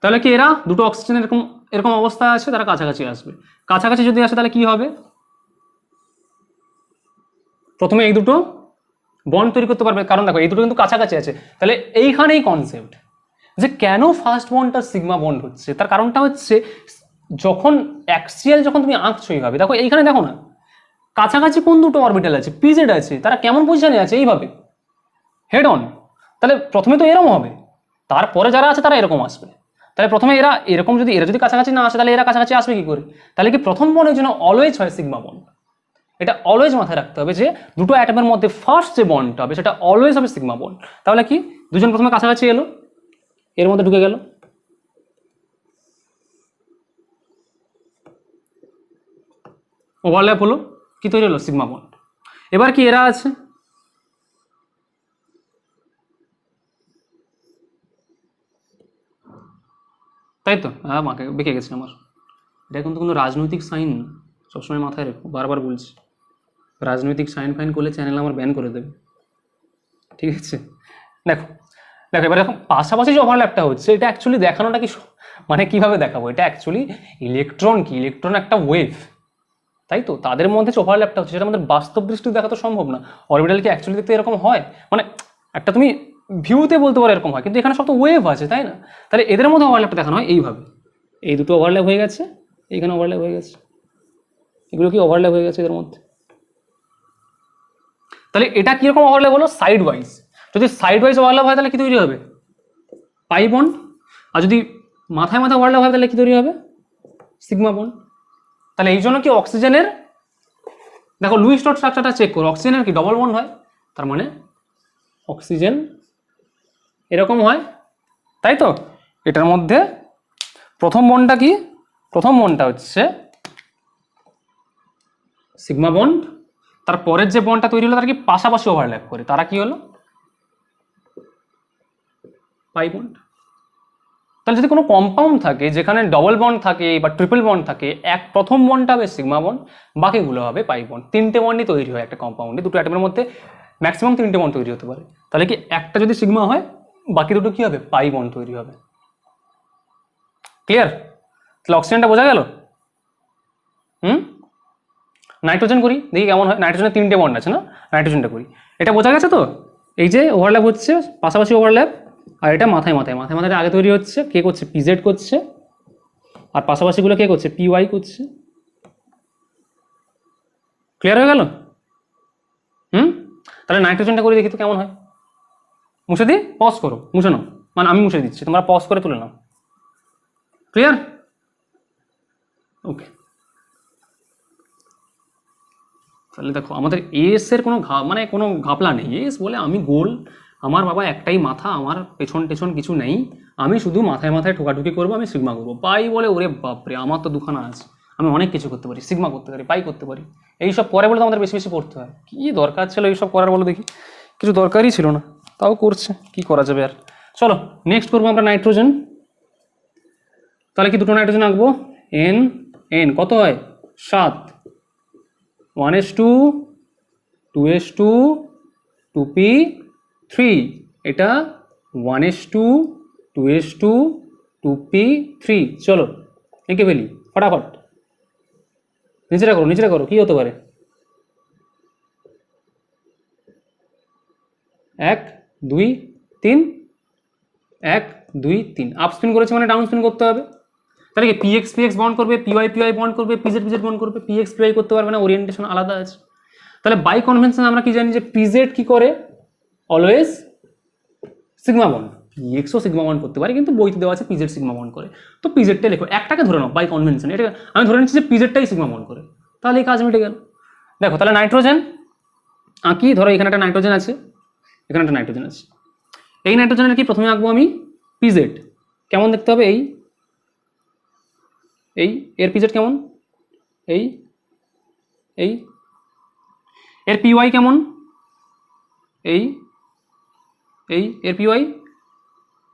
তাহলে কি এরা দুটো অক্সিজেন এরকম এরকম অবস্থায় আছে, তারা কাছাকাছি আসবে। কাছাকাছি যদি আসে তাহলে কি হবে, প্রথমে এই দুটো বন্ড তৈরি করতে পারবে, কারণ দেখো এই দুটো কিন্তু কাছাকাছি আছে। তাহলে এইখানেই কনসেপ্ট যে কেন ফার্স্ট বন্ডটা সিগমা বন্ড হচ্ছে, তার কারণটা হচ্ছে যখন অ্যাক্সিয়াল যখন তুমি আঁকছো এইভাবে, দেখো এইখানে দেখো না কাছাকাছি কোন দুটো অরবিটাল আছে, পিজেড আছে, তারা কেমন পজিশনে আছে এইভাবে হেড অন। তাহলে প্রথমে তো এরকম হবে, তারপরে যারা আছে তারা এরকম আসবে। তাহলে প্রথমে এরা এরকম, যদি এরা যদি কাছাকাছি না আসে তাহলে এরা কাছাকাছি আসবে কি করে? তাহলে কি প্রথম বন্ডের জন্য অলওয়েজ হয় সিগমা বন্ড। এটা অলওয়েজ মাথায় রাখতে হবে যে দুটো অ্যাটমের মধ্যে ফার্স্ট যে বন্ডটা হবে সেটা অলওয়েজ হবে সিগমা বন্ড। তাহলে কি দুজন প্রথমে কাছাকাছি এলো, এর মধ্যে ঢুকে গেল, ওভারল্যাপ হলো, কি তৈরি হলো সিগমা বন্ড। এবার কি এরা আছে, তাই তো? হ্যাঁ, মাকে বেঁকে গেছে আমার। এটা কিন্তু কোনো রাজনৈতিক সাইন না, সবসময় মাথায় রেখো, বারবার বলছি। রাজনৈতিক সাইন ফাইন করলে চ্যানেল আমার ব্যান করে দেবে, ঠিক আছে? দেখো দেখো এবার দেখো পাশাপাশি যে ওভারল্যাপটা হচ্ছে এটা অ্যাকচুয়ালি দেখানোটা কি মানে কিভাবে দেখাবো, এটা অ্যাকচুয়ালি ইলেকট্রন কি, ইলেকট্রন একটা ওয়েভ, তাই তো? তাদের মধ্যে যে ওভারল্যাপটা হচ্ছে সেটা আমাদের বাস্তব দৃষ্টিতে দেখা তো সম্ভব না। অরবিটাল কি অ্যাকচুয়ালি দেখতে এরকম হয়? মানে একটা তুমি ভিউতে বলতে পারো এরকম হয়, কিন্তু এখানে সব তো ওয়েভ আছে, তাই না? তাহলে এদের মধ্যে ওভারল্যাপটা দেখানো হয় এইভাবে, এই দুটো ওভারল্যাপ হয়ে গেছে, এইখানে ওভারল্যাপ হয়ে গেছে, এগুলো কি ওভারল্যাপ হয়ে গেছে এদের মধ্যে। তাহলে এটা কিরকম ওভারল্যাপ হলো, সাইড ওয়াইজ। যদি সাইড ওয়াইজ ওভারল্যাপ হয় তাহলে কি তৈরি হবে, পাই বন্ড। আর যদি মাথায় মাথায় ওভারল্যাপ হয় তাহলে কি তৈরি হবে, সিগমা বন্ড। তাহলে এই জন্য কি অক্সিজেনের দেখো লুইস ডট স্ট্রাকচারটা চেক করো, অক্সিজেনের কি ডবল বন্ড হয়, তার মানে অক্সিজেন এরকম হয়, তাই তো? এটার মধ্যে প্রথম বন্ডটা কি, প্রথম বন্ডটা হচ্ছে সিগমা বন্ড, তারপরের যে বন্ডটা তৈরি হলো তার কি পাশাপাশি ওভারল্যাপ করে, তারা কি হলো পাই বন্ড। তাহলে যদি কোনো কম্পাউন্ড থাকে যেখানে ডবল বন্ড থাকে বা ট্রিপল বন্ড থাকে, প্রথম বন্ডটা হবে সিগমা বন্ড, বাকিগুলো হবে পাই বন্ড। তিনটে বন্ডই তৈরি হয় একটা কম্পাউন্ডে, দুটো অ্যাটমের মধ্যে ম্যাক্সিমাম তিনটে বন্ড তৈরি হতে পারে। তাহলে কি একটা যদি সিগমা হয় বাকি দুটো কি হবে, পাই বন্ড তৈরি হবে। ক্লিয়ার? তাহলে অক্সিজেনটা বোঝা গেল। নাইট্রোজেন করি দেখি কেমন হয়। নাইট্রোজেনের তিনটে বন্ড আছে না, নাইট্রোজেনটা করি। এটা বোঝা গেছে তো? এই যে ওভারল্যাপ হচ্ছে, পাশাপাশি ওভারল্যাপ, আর এটা মাথায় মাথায় মাথায় মাথায় আগে তৈরি হচ্ছে, কে করছে? পিজেড করছে, আর পাশাপাশিগুলো কে করছে? পিওয়াই করছে। ক্লিয়ার হয়ে গেল? তাহলে নাইট্রোজেনটা করে দেখি তো কেমন হয়। মুছে দিই, পজ করো, মুছে নাও, মানে আমি মুছে দিচ্ছি, তোমরা পজ করে তুলে নাও। ক্লিয়ার? ওকে, তাহলে দেখো আমাদের এস এর কোনো মানে কোনো ঘাপলা নেই। এস বলে আমি গোল, আমার বাবা একটাই মাথা, আমার পেছন টেছন কিছু নেই, আমি শুধু মাথায় মাথায় ঠোকাঠুকি করবো, আমি সিগমা করবো। পাই বলে ওরে বাপরে, আমার তো দুখানা আছে, আমি অনেক কিছু করতে পারি, সিগমা করতে পারি, পাই করতে পারি। এইসব পরে বলে তো আমাদের বেশি বেশি পড়তে হয়। কী দরকার ছিল এইসব করার বলো দেখি? কিছু দরকারই ছিল না, তাও করছে, কি করা যাবে আর। চলো নেক্সট করবো আমরা নাইট্রোজেন। তাহলে কি দুটো নাইট্রোজেন আঁকবো। এন এন কত হয়? 7, 1s2, 2s2, 2p3, এটা 1s2, 2s2, 2p3। চলো এঁকে ফেলি ফটাফট, নিচেটা করো, নিচেটা করো, কি হতে পারে? 1 2 3, 1 2 3, আপ স্পিন করেছে মানে ডাউন স্পিন করতে হবে। তাহলে কি পিএক্স পিএক্স বন্ড করবে, পিওয়াই পিওয়াই বন্ড করবে, পিজেড পিজেড বন্ড করবে, পিএক্স পিওয়াই করতে পারবে না, ওরিয়েন্টেশন আলাদা আছে। তাহলে বাই কনভেনশন আমরা কি জানি যে পিজেড কি করে? Always sigma bond. পিএক্সও সিগমা বন্ড করতে পারে, কিন্তু বইতে দেওয়া আছে পিজেড সিগমা বন্ড করে, তো পিজেডটাই লেখো, একটাকে ধরে নাও বাই কনভেনশন। এটা আমি ধরে নিচ্ছি যে পিজেডটাই সিগমা বন্ড করে, তাহলে এই কাজ মিটে গেল। দেখো তাহলে নাইট্রোজেন আঁকি, ধরো এখানে একটা নাইট্রোজেন আছে, এখানে একটা নাইট্রোজেন আছে। এই নাইট্রোজেনের কি প্রথমে আঁকবো আমি পিজেড, কেমন দেখতে হবে? এই এই এর পিজেড কেমন? এই এই এর পিওয়াই কেমন? এই এই এর পিওয়াই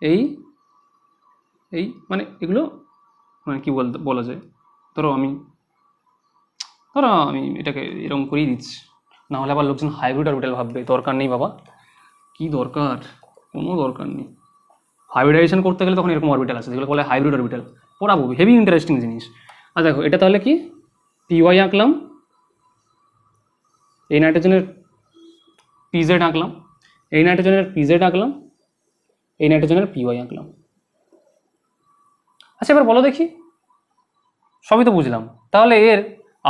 এই এই, মানে এগুলো মানে কি বলা যায়, ধরো আমি এটাকে এরকম করেই দিচ্ছি, না হলে আবার লোকজন হাইব্রিড অরবিটাল ভাববে। দরকার নেই বাবা, কি দরকার? কোনো দরকার নেই। হাইব্রিডাইজেশন করতে গেলে তখন এরকম অরবিটাল আছে যেগুলো বলে হাইব্রিড অরবিটাল, পড়াবো, হেভি ইন্টারেস্টিং জিনিস। আর দেখো এটা তাহলে কি পিওয়াই আঁকলাম, এই নাইট্রোজেনের পিজেড আঁকলাম, এই নাইট্রোজেনের পিজেড আঁকলাম, এই নাইট্রোজেনের পিওয়াই আঁকলাম। আচ্ছা এবার বলো দেখি, সবই তো বুঝলাম, তাহলে এর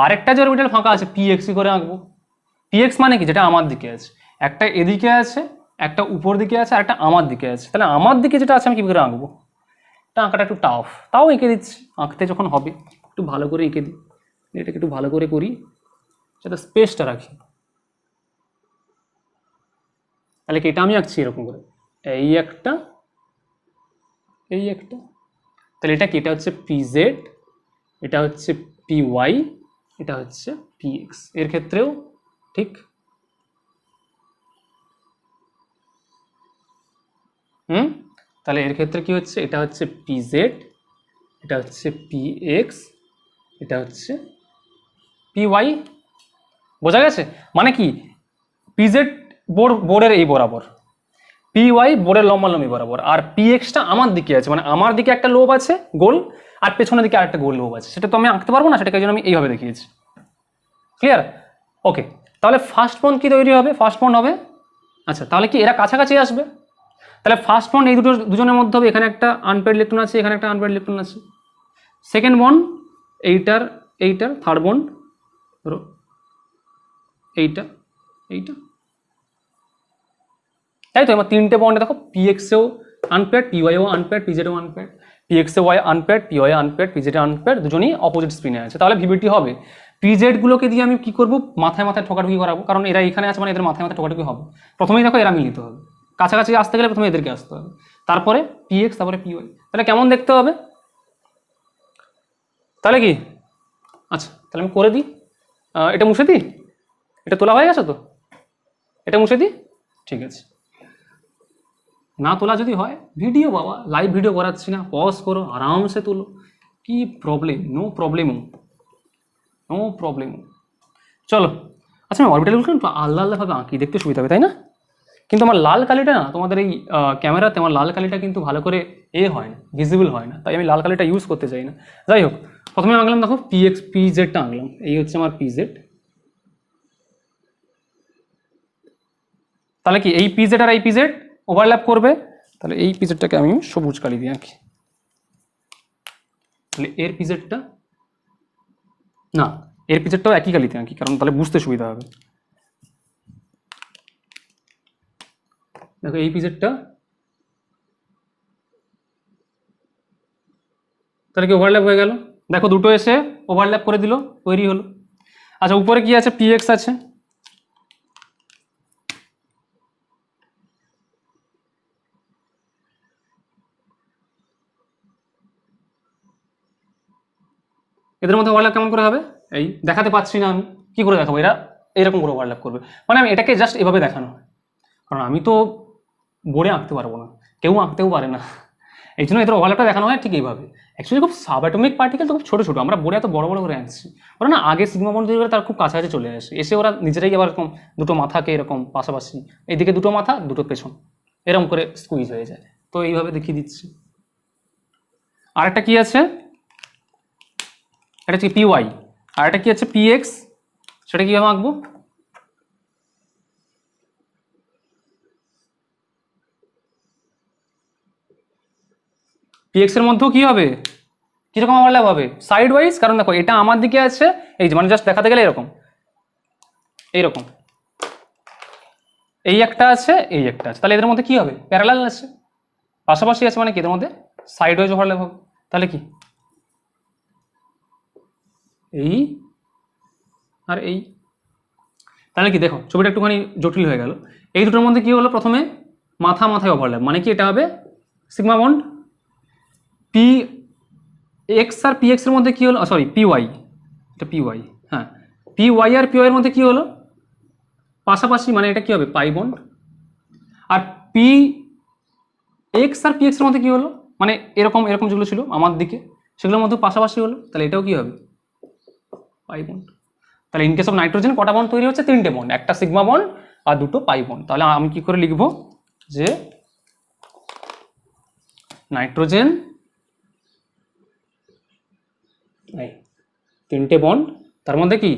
আরেকটা যে অরবিটাল ফাঁকা আছে পিএক্স করে আঁকবো। পিএক্স মানে কি? যেটা আমার দিকে আছে, একটা এদিকে আছে, একটা উপর দিকে আছে, আর একটা আমার দিকে আছে। তাহলে আমার দিকে যেটা আছে আমি কি করে আঁকবো? এটা আঁকাটা একটু টাফ, তাও এঁকে দিচ্ছি। আঁকতে যখন হবে একটু ভালো করে এঁকে দিই, এটাকে একটু ভালো করে করি যাতে স্পেসটা রাখি। তাহলে কি এটা আমি আঁকছি এরকম করে, এই একটা, এই একটা। তাহলে এটা কি? এটা হচ্ছে পিজেড, এটা হচ্ছে পিওয়াই, এটা হচ্ছে পিএক্স। এর ক্ষেত্রেও ঠিক। তাহলে এর ক্ষেত্রে কি হচ্ছে? এটা হচ্ছে পিজেড, এটা হচ্ছে পিএক্স, এটা হচ্ছে পিওয়াই। বোঝা গেছে? মানে কি পিজেড বোর্ডের এই বরাবর, পিওয়াই বোর্ডের লম্বালম্বি বরাবর, আর পিএক্সটা আমার দিকে আছে, মানে আমার দিকে একটা লোব আছে গোল, আর পেছনের দিকে আরেকটা গোল লোব আছে। সেটা তো আমি আঁকতে পারবো না, সেটাকে জন্য আমি এইভাবে দেখিয়েছি। ক্লিয়ার? ওকে, তাহলে ফার্স্ট বন্ড কি তৈরি হবে? ফার্স্ট বন্ড হবে, আচ্ছা তাহলে কি এরা কাছাকাছি আসবে? তাহলে ফার্স্ট বন্ড এই দুজনের মধ্যে হবে, এখানে একটা আনপেয়ার্ড ইলেকট্রন আছে, এখানে একটা আনপেয়ার্ড ইলেকট্রন আছে। সেকেন্ড বন্ড এইটার এইটার, থার্ড বন্ড ধরো এইটা এইটা, তাই তো? আমার তিনটে বন্ডে দেখো পিএক্সেও আনপেয়ার্ড, পিওয়াইও আনপেয়ার্ড, পিজেডও আনপেয়ার্ড, পিএক্সে ওয়াই আনপেয়ার্ড, পিওয়াই আনপেয়ার্ড, পিজেডে আনপেয়ার্ড, দুজনই অপোজিট স্পিনে আছে। তাহলে ভিবিটি হবে। পিজেডগুলোকে দিয়ে আমি কি করব? মাথায় মাথায় ঠোকাঠুকি করাবো, কারণ এরা এখানে আছে মানে এদের মাথায় মাথায় ঠোকাঠুকি হবে। প্রথমেই দেখো এরা মিলিত হবে, কাছাকাছি আসতে গেলে প্রথমে এদেরকে আসতে হবে, তারপরে পিএক্স, তারপরে পিওয়াই। তাহলে কেমন দেখতে হবে? তাহলে কি আচ্ছা তাহলে আমি করে দিই, এটা মুছে দিই, এটা তোলা হয়ে গেছে তো, এটা মুছে দিই, ঠিক আছে। না তোলা যদি হয় ভিডিও, বাবা লাইভ ভিডিও করাচ্ছি না, পজ করো আরামসে তোলো, কি problem? No problem, no problem. চলো আচ্ছা আমি অরবিটালগুলো একটু আলাদা আলাদাভাবে আঁকি, দেখতে সুবিধা হবে তাই না? কিন্তু আমার লাল কালিটা না, তোমাদের এই ক্যামেরাতে আমার লাল কালিটা কিন্তু ভালো করে হয় না, ভিজিবল হয় না, তাই আমি লাল কালিটা ইউজ করতে চাই না। যাই হোক, প্রথমে আঁকলাম দেখো পিএক্স, পিজেডটা আঁকলাম, এই হচ্ছে আমার পিজেড, তাহলে কি এই পিজেড আর এই পিজেড ওভারল্যাপ করবে, তাহলে এই পিজেডটাকে আমি সবুজ কালি দিয়ে আঁকি। তাহলে এর পিজেডটা না, এর পিজেডটাও একই কালিতে আঁকি, কারণ তাহলে বুঝতে সুবিধা হবে। দেখো এই পিজেডটা, তাহলে কি ওভারল্যাপ হয়ে গেল, দেখো দুটো এসে ওভারল্যাপ করে দিল, তৈরি হলো। আচ্ছা উপরে কি আছে, পিএক্স আছে, এদের মধ্যে ওভারল্যাপ কেমন করে হবে, এই দেখাতে পাচ্ছি না আমি, কি করে দেখাবো, এরা এরকম করে ওভারল্যাপ করবে, মানে আমি এটাকে জাস্ট এভাবে দেখানো হয়, কারণ আমি তো বোর্ডে আঁকতে পারবো না, কেউ আঁকতেও পারে না, এই জন্য এদের ওভারল্যাপটা দেখানো হয় ঠিক এইভাবে। অ্যাকচুয়ালি খুব সাবঅ্যাটমিক পার্টিকেল তো খুব ছোটো ছোটো, আমরা বোর্ডে এত বড় বড় করে আঁকছি, ওরা না আগে সিগমা বন্ড তৈরি করে তার খুব কাছাকাছি চলে আসে, এসে ওরা নিজেরাই আবার এরকম দুটো মাথাকে এরকম পাশাপাশি, এইদিকে দুটো মাথা দুটো পেছন এরকম করে স্কুইজ হয়ে যায়। তো এইভাবে দেখিয়ে দিচ্ছি। আরেকটা কি আছে, এটা হচ্ছে পিওয়াই, আর এটা কি আছে পিএক্স, সেটা কীভাবে আঁকবো, পিএক্স এর মধ্যেও কি হবে, কিরকম ওভারল্যাপ হবে, সাইড ওয়াইজ, কারণ দেখো এটা আমার দিকে আছে, এই যে মানে জাস্ট দেখাতে গেলে এরকম এইরকম, এই একটা আছে এই একটা আছে, তাহলে এদের মধ্যে কি হবে, প্যারালাল আছে, পাশাপাশি আছে, মানে কি এদের মধ্যে সাইড ওয়াইজ ওভারল্যাপ হবে। তাহলে কি এই আর এই, তাহলে কি দেখো ছবিটা একটুখানি জটিল হয়ে গেল। এই দুটোর মধ্যে কি হলো, প্রথমে মাথা মাথায় ওভারল্যাপ, মানে কি এটা হবে সিগমা বন্ড। পি এক্স আর পি এক্স এর মধ্যে কি হলো, সরি পি ওয়াই, এটা পি ওয়াই, হ্যাঁ পি ওয়াই আর পি ওয়াই এর মধ্যে কি হলো পাশাপাশি, মানে এটা কি হবে পাই বন্ড। আর পি এক্স আর পি এক্স এর মধ্যে কি হলো, মানে এরকম এরকম যেগুলো ছিল আমার দিকে সেগুলোর মধ্যে পাশাপাশি হলো, তাহলে এটাও কি হবে পাই বন্ড। তাহলে ইন কেস অফ নাইট্রোজেন কটা বন্ড তৈরি হচ্ছে, তিনটে বন্ড, একটা সিগমা বন্ড আর দুটো পাই বন্ড। তাহলে আমি কি করে লিখবো যে নাইট্রোজেন তিনটে বন্ড, তার মধ্যে কি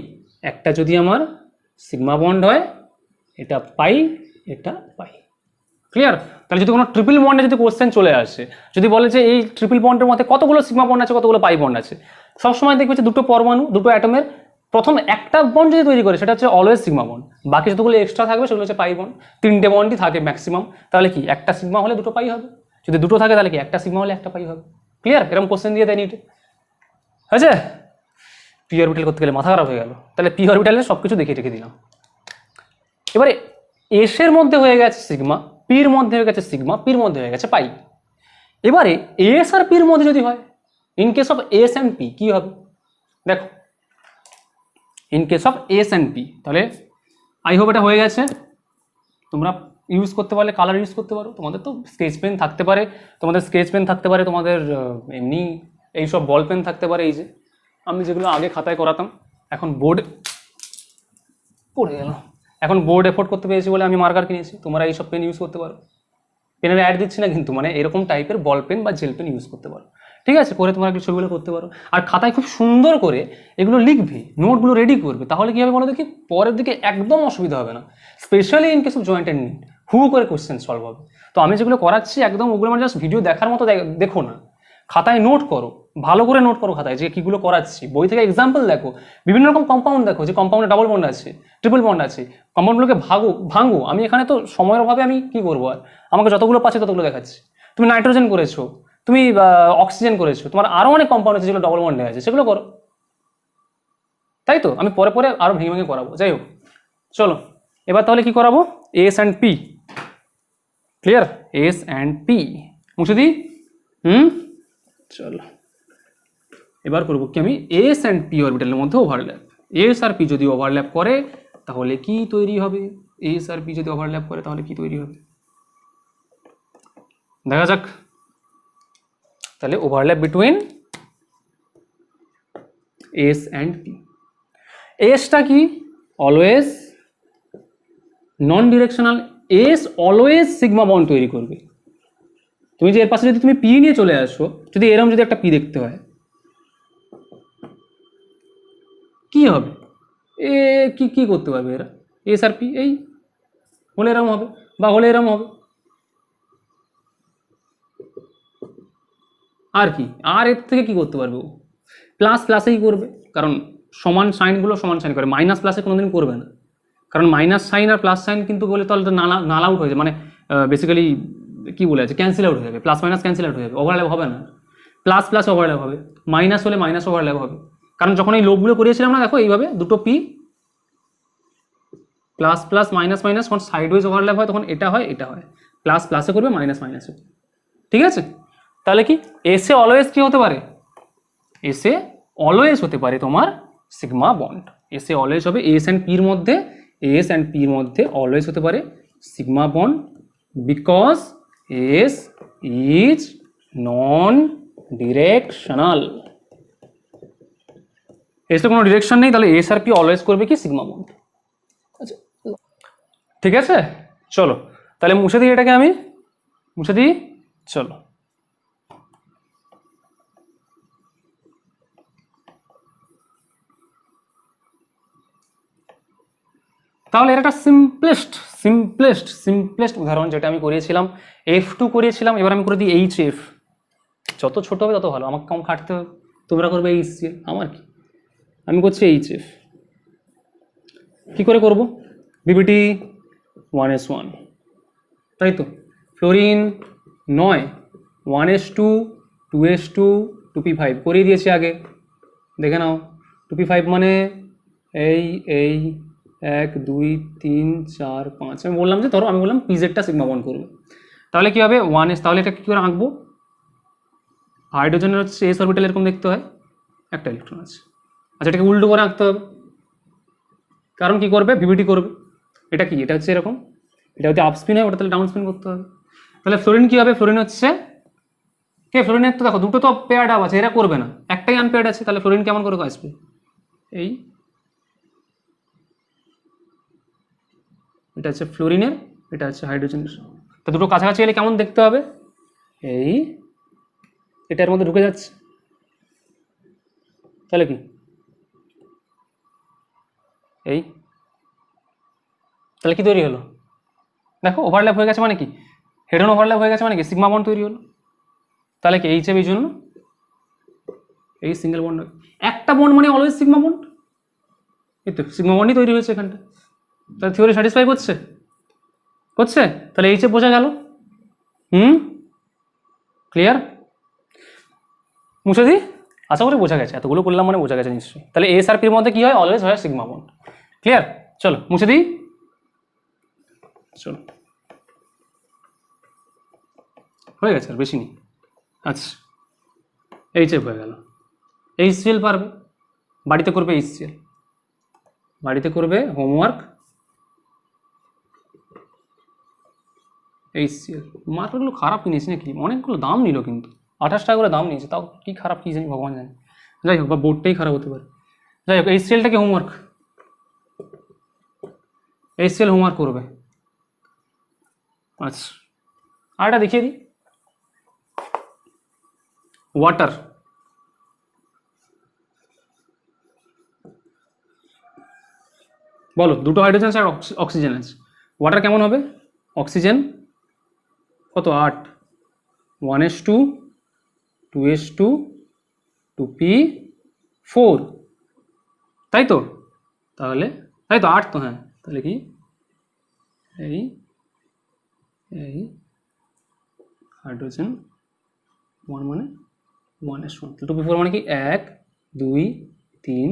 একটা যদি আমার সিগমা বন্ড হয়, এটা পাই এটা পাই, ক্লিয়ার। তাহলে যদি কোনো ট্রিপল বন্ডে যদি কোশ্চেন চলে আসে, যদি বলে যে এই ট্রিপল বন্ডের মধ্যে কতগুলো সিগমা বন্ড আছে কতগুলো পাই বন্ড আছে, সবসময় দেখবে যে দুটো পরমাণু দুটো অ্যাটমের প্রথম একটা বন্ড যদি তৈরি করে সেটা হচ্ছে অলওয়েজ সিগমা বন্ড, বাকি যতগুলো এক্সট্রা থাকবে সেগুলো হচ্ছে পাই বন্ড। তিনটে বন্ডই থাকে ম্যাক্সিমাম, তাহলে কি একটা সিগমা হলে দুটো পাই হবে, যদি দুটো থাকে তাহলে কি একটা সিগমা হলে একটা পাই হবে, ক্লিয়ার। এরকম কোশ্চেন দিয়ে দেয় নিটে, হয়েছে। পি অরবিটাল করতে গেলে মাথা খারাপ হয়ে গেল, তাহলে পি অরবিটালে সব কিছু দেখিয়ে রেখে দিলাম। এবারে এস এর মধ্যে হয়ে গেছে সিগমা, পির মধ্যে হয়ে গেছে সিগমা, পির মধ্যে হয়ে গেছে পাই। এবারে এস আর পির মধ্যে যদি হয়, in case of S and P কি হবে দেখো, in case of S and P, তাহলে আই হোপ এটা হয়ে গেছে। তোমরা ইউজ করতে পারলে কালার ইউজ করতে পারো, তোমাদের তো স্কেচ পেন থাকতে পারে, তোমাদের স্কেচ পেন থাকতে পারে, তোমাদের এমনি এইসব বল পেন থাকতে পারে, এই যে আমি যেগুলো আগে খাতায় করাতাম, এখন বোর্ড পড়ে গেল, এখন বোর্ড এফোর্ড করতে পেরেছি বলে আমি মার্কার কিনেছি, তোমরা এইসব পেন ইউজ করতে পারো, পেনের অ্যাড দিচ্ছি না কিন্তু, মানে এরকম টাইপের বল পেন বা জেল পেন ইউজ করতে পারো, ঠিক আছে, করে তোমরা একটু ছবিগুলো করতে পারো। আর খাতায় খুব সুন্দর করে এগুলো লিখবে, নোটগুলো রেডি করবে, তাহলে কী হবে বলো দেখি, পরের দিকে একদম অসুবিধা হবে না, specially in case of joint and NEET হু করে কোশ্চেন সলভ হবে। তো আমি যেগুলো করাচ্ছি একদম ওগুলো মানে জাস্ট ভিডিও দেখার মতো দেখো না, খাতায় নোট করো, ভালো করে নোট করো খাতায় যে কীগুলো করাচ্ছি, বই থেকে এক্সাম্পল দেখো, বিভিন্ন রকম কম্পাউন্ড দেখো, যে কম্পাউন্ডে ডাবল বন্ড আছে ট্রিপল বন্ড আছে, কম্পাউন্ডগুলোকে ভাঙো। আমি এখানে তো সময়ের অভাবে আমি কি করবো, আর আমাকে যতগুলো পাচ্ছে ততগুলো দেখাচ্ছি। তুমি নাইট্রোজেন করেছো, তুমি অক্সিজেন করেছো, তোমার আরও অনেক কম্পাউন্ড আছে যেগুলো ডবল বন্ডে আছে, সেগুলো করো, তাই তো আমি পরে পরে আরও ভেঙে ভেঙে করাবো। যাই হোক চলো এবার তাহলে কি করাবো, S and P, clear, S and P মুছে দিই। চলো এবার করবো কি, আমি এস অ্যান্ড পি অরবিটালের মধ্যে ওভারল্যাপ, এস আর পি যদি ওভারল্যাপ করে তাহলে কি তৈরি হবে, এস আর পি যদি ওভারল্যাপ করে তাহলে কি তৈরি হবে দেখা যাক। তাহলে overlap between S and P, এসটা কি always non directional, S always sigma bond তৈরি করবে। তুমি যে এর পাশে যদি তুমি পি নিয়ে চলে আসো, যদি এরকম যদি একটা পি দেখতে হয় কি হবে, এ কি কি করতে পারবে এরা, এস আর পি এই হলে এরম হবে, বা হলে এরম হবে। আর কি, আর এর থেকে কি করতে পারবে ও? প্লাস প্লাসেই করবে, কারণ সমান সাইনগুলো সমান সাইন করে, মাইনাস প্লাসে কোনোদিন করবে না, কারণ মাইনাস সাইন আর প্লাস সাইন কিন্তু বলে তাহলে তো নাল আউট হয়ে যাবে, মানে বেসিক্যালি কি বলে আছে, ক্যান্সেল আউট হয়ে যাবে, প্লাস মাইনাস ক্যান্সেল আউট হয়ে যাবে, ওভারল্যাপ হবে না। প্লাস প্লাস ওভারল্যাপ হবে, মাইনাস হলে মাইনাস ওভারল্যাপ হবে, কারণ যখন এই লোকগুলো করিয়েছিলাম না, দেখো এইভাবে দুটো P plus plus minus minus যখন সাইডওয়েজ ওভারল্যাপ হয় তখন এটা হয় এটা হয়, প্লাস প্লাসে করবে মাইনাস মাইনাসে, ঠিক আছে? তাহলে কি এসে অলওয়েজ কি হতে পারে, এসে অলওয়েজ হতে পারে তোমার সিগমা বন্ড, এসে অলওয়েজ হবে এস অ্যান্ড পির মধ্যে, এস অ্যান্ড পির মধ্যে অলওয়েজ হতে পারে sigma bond, because S is non directional. এসে কোনো ডিরেকশন নেই, তাহলে এস আর পি অলওয়েজ করবে কি সিগমা বন্ড। আচ্ছা, ঠিক আছে, চলো তাহলে মুছে দিই, এটাকে আমি মুছে দিই, চলো। তাহলে এর একটা সিম্পলেস্ট উদাহরণ যেটা আমি করিয়েছিলাম, F2 করিয়েছিলাম, এবার আমি করে দিই HF। যত ছোট হবে তত ভালো, আমাকে কম খাটতে হবে, তোমরা করবে HCl, আমার কি, আমি করছি HF। কি করে করব, বিবিটি 1s1, তাই তো, ফ্লোরিন 9, 1s2, 2s2, 2p5 করিয়ে দিয়েছি আগে, দেখে নাও। 2p5 মানে এই 1 2 3 4 5, আমি বললাম যে ধরো আমি বললাম পিজেডটা সিগমা বন্ড করবে, তাহলে কি হবে 1s, তাহলে এটা কী করে আঁকবো, হাইড্রোজেনের হচ্ছে এস অরবিটাল এরকম দেখতে হয়, একটা ইলেকট্রন আছে, আচ্ছা এটাকে উল্টো করে আঁকতে হবে, কারণ কি করবে, ভিভিটি করবে, এটা কি, এটা হচ্ছে এরকম, এটা হচ্ছে আপস্পিন হয়, ওটা তাহলে ডাউন স্পিন করতে হবে, তাহলে ফ্লোরিন কি হবে, ফ্লোরিন হচ্ছে কে, ফ্লোরিনের তো দেখো দুটো তো পেয়ার্ড আপ আছে, এরা করবে না, একটাই আনপেয়ার্ড আছে, তাহলে ফ্লোরিন কেমন করে আসবে, এই এটা হচ্ছে ফ্লোরিনের, এটা হচ্ছে হাইড্রোজেনের, তো দুটো কাছাকাছি এলে কেমন দেখতে হবে, এই এটার মধ্যে ঢুকে যাচ্ছে, তাহলে কি এই, তাহলে কি তৈরি হলো, দেখো ওভারল্যাপ হয়ে গেছে, মানে কি হেডন ওভারল্যাপ হয়ে গেছে, মানে কি সিগমা বন্ড তৈরি হলো, তাহলে কি এইচ এই জন্য এই সিঙ্গেল বন্ড, একটা বন্ড মানে অলওয়েজ সিগমা বন্ড, এই তো সিগমা বন্ডই তৈরি হয়েছে এখানটা, তাহলে থিওরি স্যাটিসফাই করছে, করছে, তাহলে এইচে বোঝা গেল, ক্লিয়ার, মুছে দিই, আশা করি বোঝা গেছে, এতগুলো করলাম মানে বোঝা গেছে নিশ্চয়ই, তাহলে এস আর পির মধ্যে কি হয়, অলওয়েজ হয় সিগমা বন্ড, ক্লিয়ার, চলো মুছে দিই, চলো হয়ে গেছে, আর বেশি নেই, আচ্ছা এইচএফ হয়ে গেল, HCl পারবে, বাড়িতে করবে HCl, বাড়িতে করবে হোমওয়ার্ক HCl, মার্কগুলো খারাপ কিনেছি নাকি, অনেকগুলো দাম নিল কিন্তু, 28 টাকা করে দাম নিয়েছে, তাও কি খারাপ কি জানি ভগবান জানে, যাই হোক, বা বোর্ডটাই খারাপ হতে পারে, যাই হোক HClটাকে হোমওয়ার্ক, HCl হোমওয়ার্ক করবে, আচ্ছা আর এটা দেখিয়ে দিই, ওয়াটার, বলো দুটো হাইড্রোজেন আর অক্সিজেন আছে, ওয়াটার কেমন হবে, অক্সিজেন কত 8, 1s2, 2s2, 2p4, তাই তো, তাহলে তাই তো 8 তো, হ্যাঁ তাহলে কি এই এই হাইড্রোজেন 1 মানে 1s1, 2p4 মানে কি 1 2 3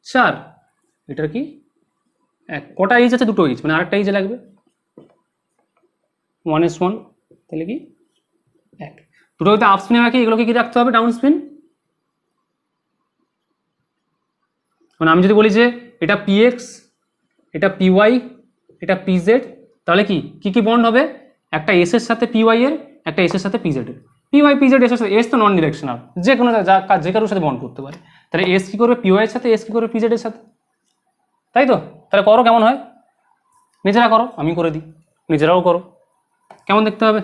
4, এটার কি এক, কটা এইচ আছে, দুটো এইচ, মানে আরেকটা এইচ লাগবে 1s1, তাহলে কি এক, দুটো হয়তো আপ স্পিনে রাখি, এগুলোকে কি রাখতে হবে ডাউন স্পিন, মানে আমি যদি বলি যে এটা পিএক্স, এটা পিওয়াই, এটা পিজেড, তাহলে কি কি কি বন্ড হবে, একটা এস এর সাথে পিওয়াই এর, একটা এস এর সাথে পিজেড এর, পিওয়াই পিজেড এস এর সাথে, এস তো নন ডিরেকশনাল, যে কোনো যে কারোর সাথে বন্ড করতে পারে, তাহলে এস কি করবে পিওয়াই এর সাথে, এস কি করবে পিজেড এর সাথে, তাই তো, তাহলে করো কেমন হয়, নিজেরা করো, আমি করে দিই, নিজেরাও করো, কেমন দেখতে হবে,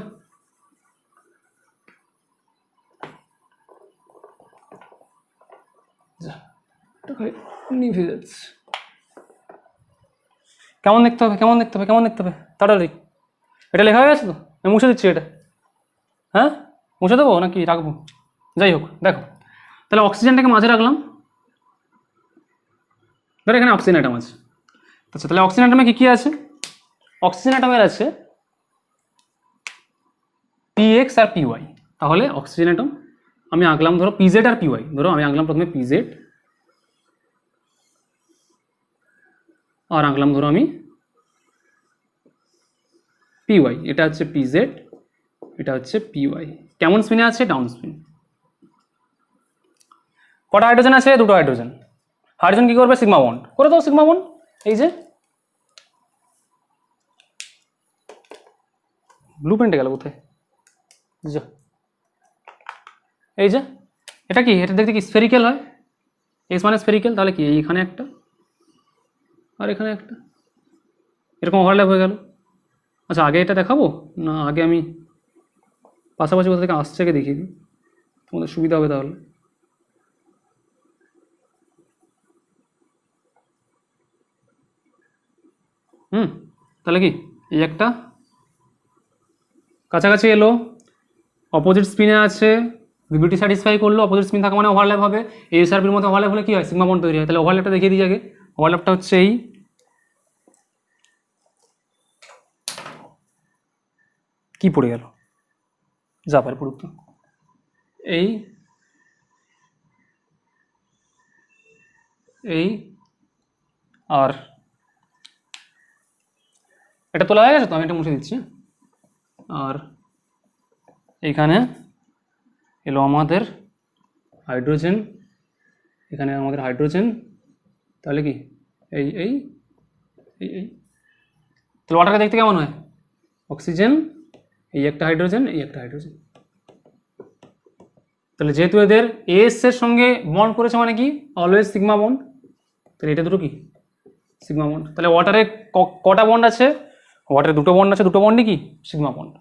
নিভে যাচ্ছে, কেমন দেখতে হবে, কেমন দেখতে হবে, কেমন দেখতে হবে, তাড়াতাড়ি। এটা লেখা হয়ে গেছে তো, আমি মুছে দিচ্ছি এটা। হ্যাঁ, মুছে দেবো নাকি রাখবো? যাই হোক, দেখো তাহলে অক্সিজেনটাকে মাঝে রাখলাম, ধরো এখানে অক্সিজেন অ্যাটম আছে। আচ্ছা, তাহলে অক্সিজেন অ্যাটমে কী কী আছে? অক্সিজেন অ্যাটমের আছে পিএক্স আর পিওয়াই। তাহলে অক্সিজেন অ্যাটম আমি আঁকলাম ধরো পিজেড আর পিওয়াই। ধরো আমি আঁকলাম প্রথমে পিজেড, আর আঁকলাম ধরো আমি পিওয়াই। এটা হচ্ছে পিজেড, এটা হচ্ছে পিওয়াই। কেমন স্পিনে আছে? Down spin. কটা হাইড্রোজেন আছে? দুটো হাইড্রোজেন। হাইড্রোজেন কি করবে? সিগমা বন্ড করে দাও, সিগমা বন্ড। এই যে ব্লু প্রিন্টে গেল কোথায়? এই যে এটা কি? এটা দেখতে কি স্ফেরিক্যাল হয়? এক্স মানে স্ফেরিক্যাল, তাহলে কি এইখানে একটা আর এখানে একটা, এরকম ওভারল্যাপ হয়ে গেল। আচ্ছা, আগে এটা দেখাবো না আগে আমি পাশাপাশি কোথা থেকে আসছে আগে দেখিয়ে দিই, তোমাদের সুবিধা হবে তাহলে। তাহলে কি এই একটা কাছাকাছি এলো, অপোজিট স্পিনে আছে, বিবিটি স্যাটিসফাই করলো, অপোজিট স্পিন থাকা মানে ওভারল্যাপ হবে। এস আর বির মধ্যে ওভারল্যাপ হলে কি হয়? সিগমা বন্ড তৈরি হয়। তাহলে ওভারল্যাপটা দেখিয়ে দিই আগে। ওভারল্যাপটা হচ্ছে এই, কি পড়ে গেল যা পারে পড়ুক তো, এই এই আর এটা তোলা হয়ে গেছে তো, আমি এটা মুছে দিচ্ছি। আর এইখানে এলো আমাদের হাইড্রোজেন, এখানে আমাদের হাইড্রোজেন, তাহলে কি এই এই এই এই তাহলে ওয়াটারকে দেখতে কেমন হয়? অক্সিজেন, এই একটা হাইড্রোজেন, এই একটা হাইড্রোজেন। তাহলে যেহেতু এদের এস এর সঙ্গে বন্ড করেছে মানে কি অলওয়েজ সিগমা বন্ড, তাহলে এটা দুটো কি সিগমা বন্ড। তাহলে ওয়াটারে কটা বন্ড আছে? ওয়াটারে দুটো বন্ড আছে, দুটো বন্ডই কি সিগমা বন্ড।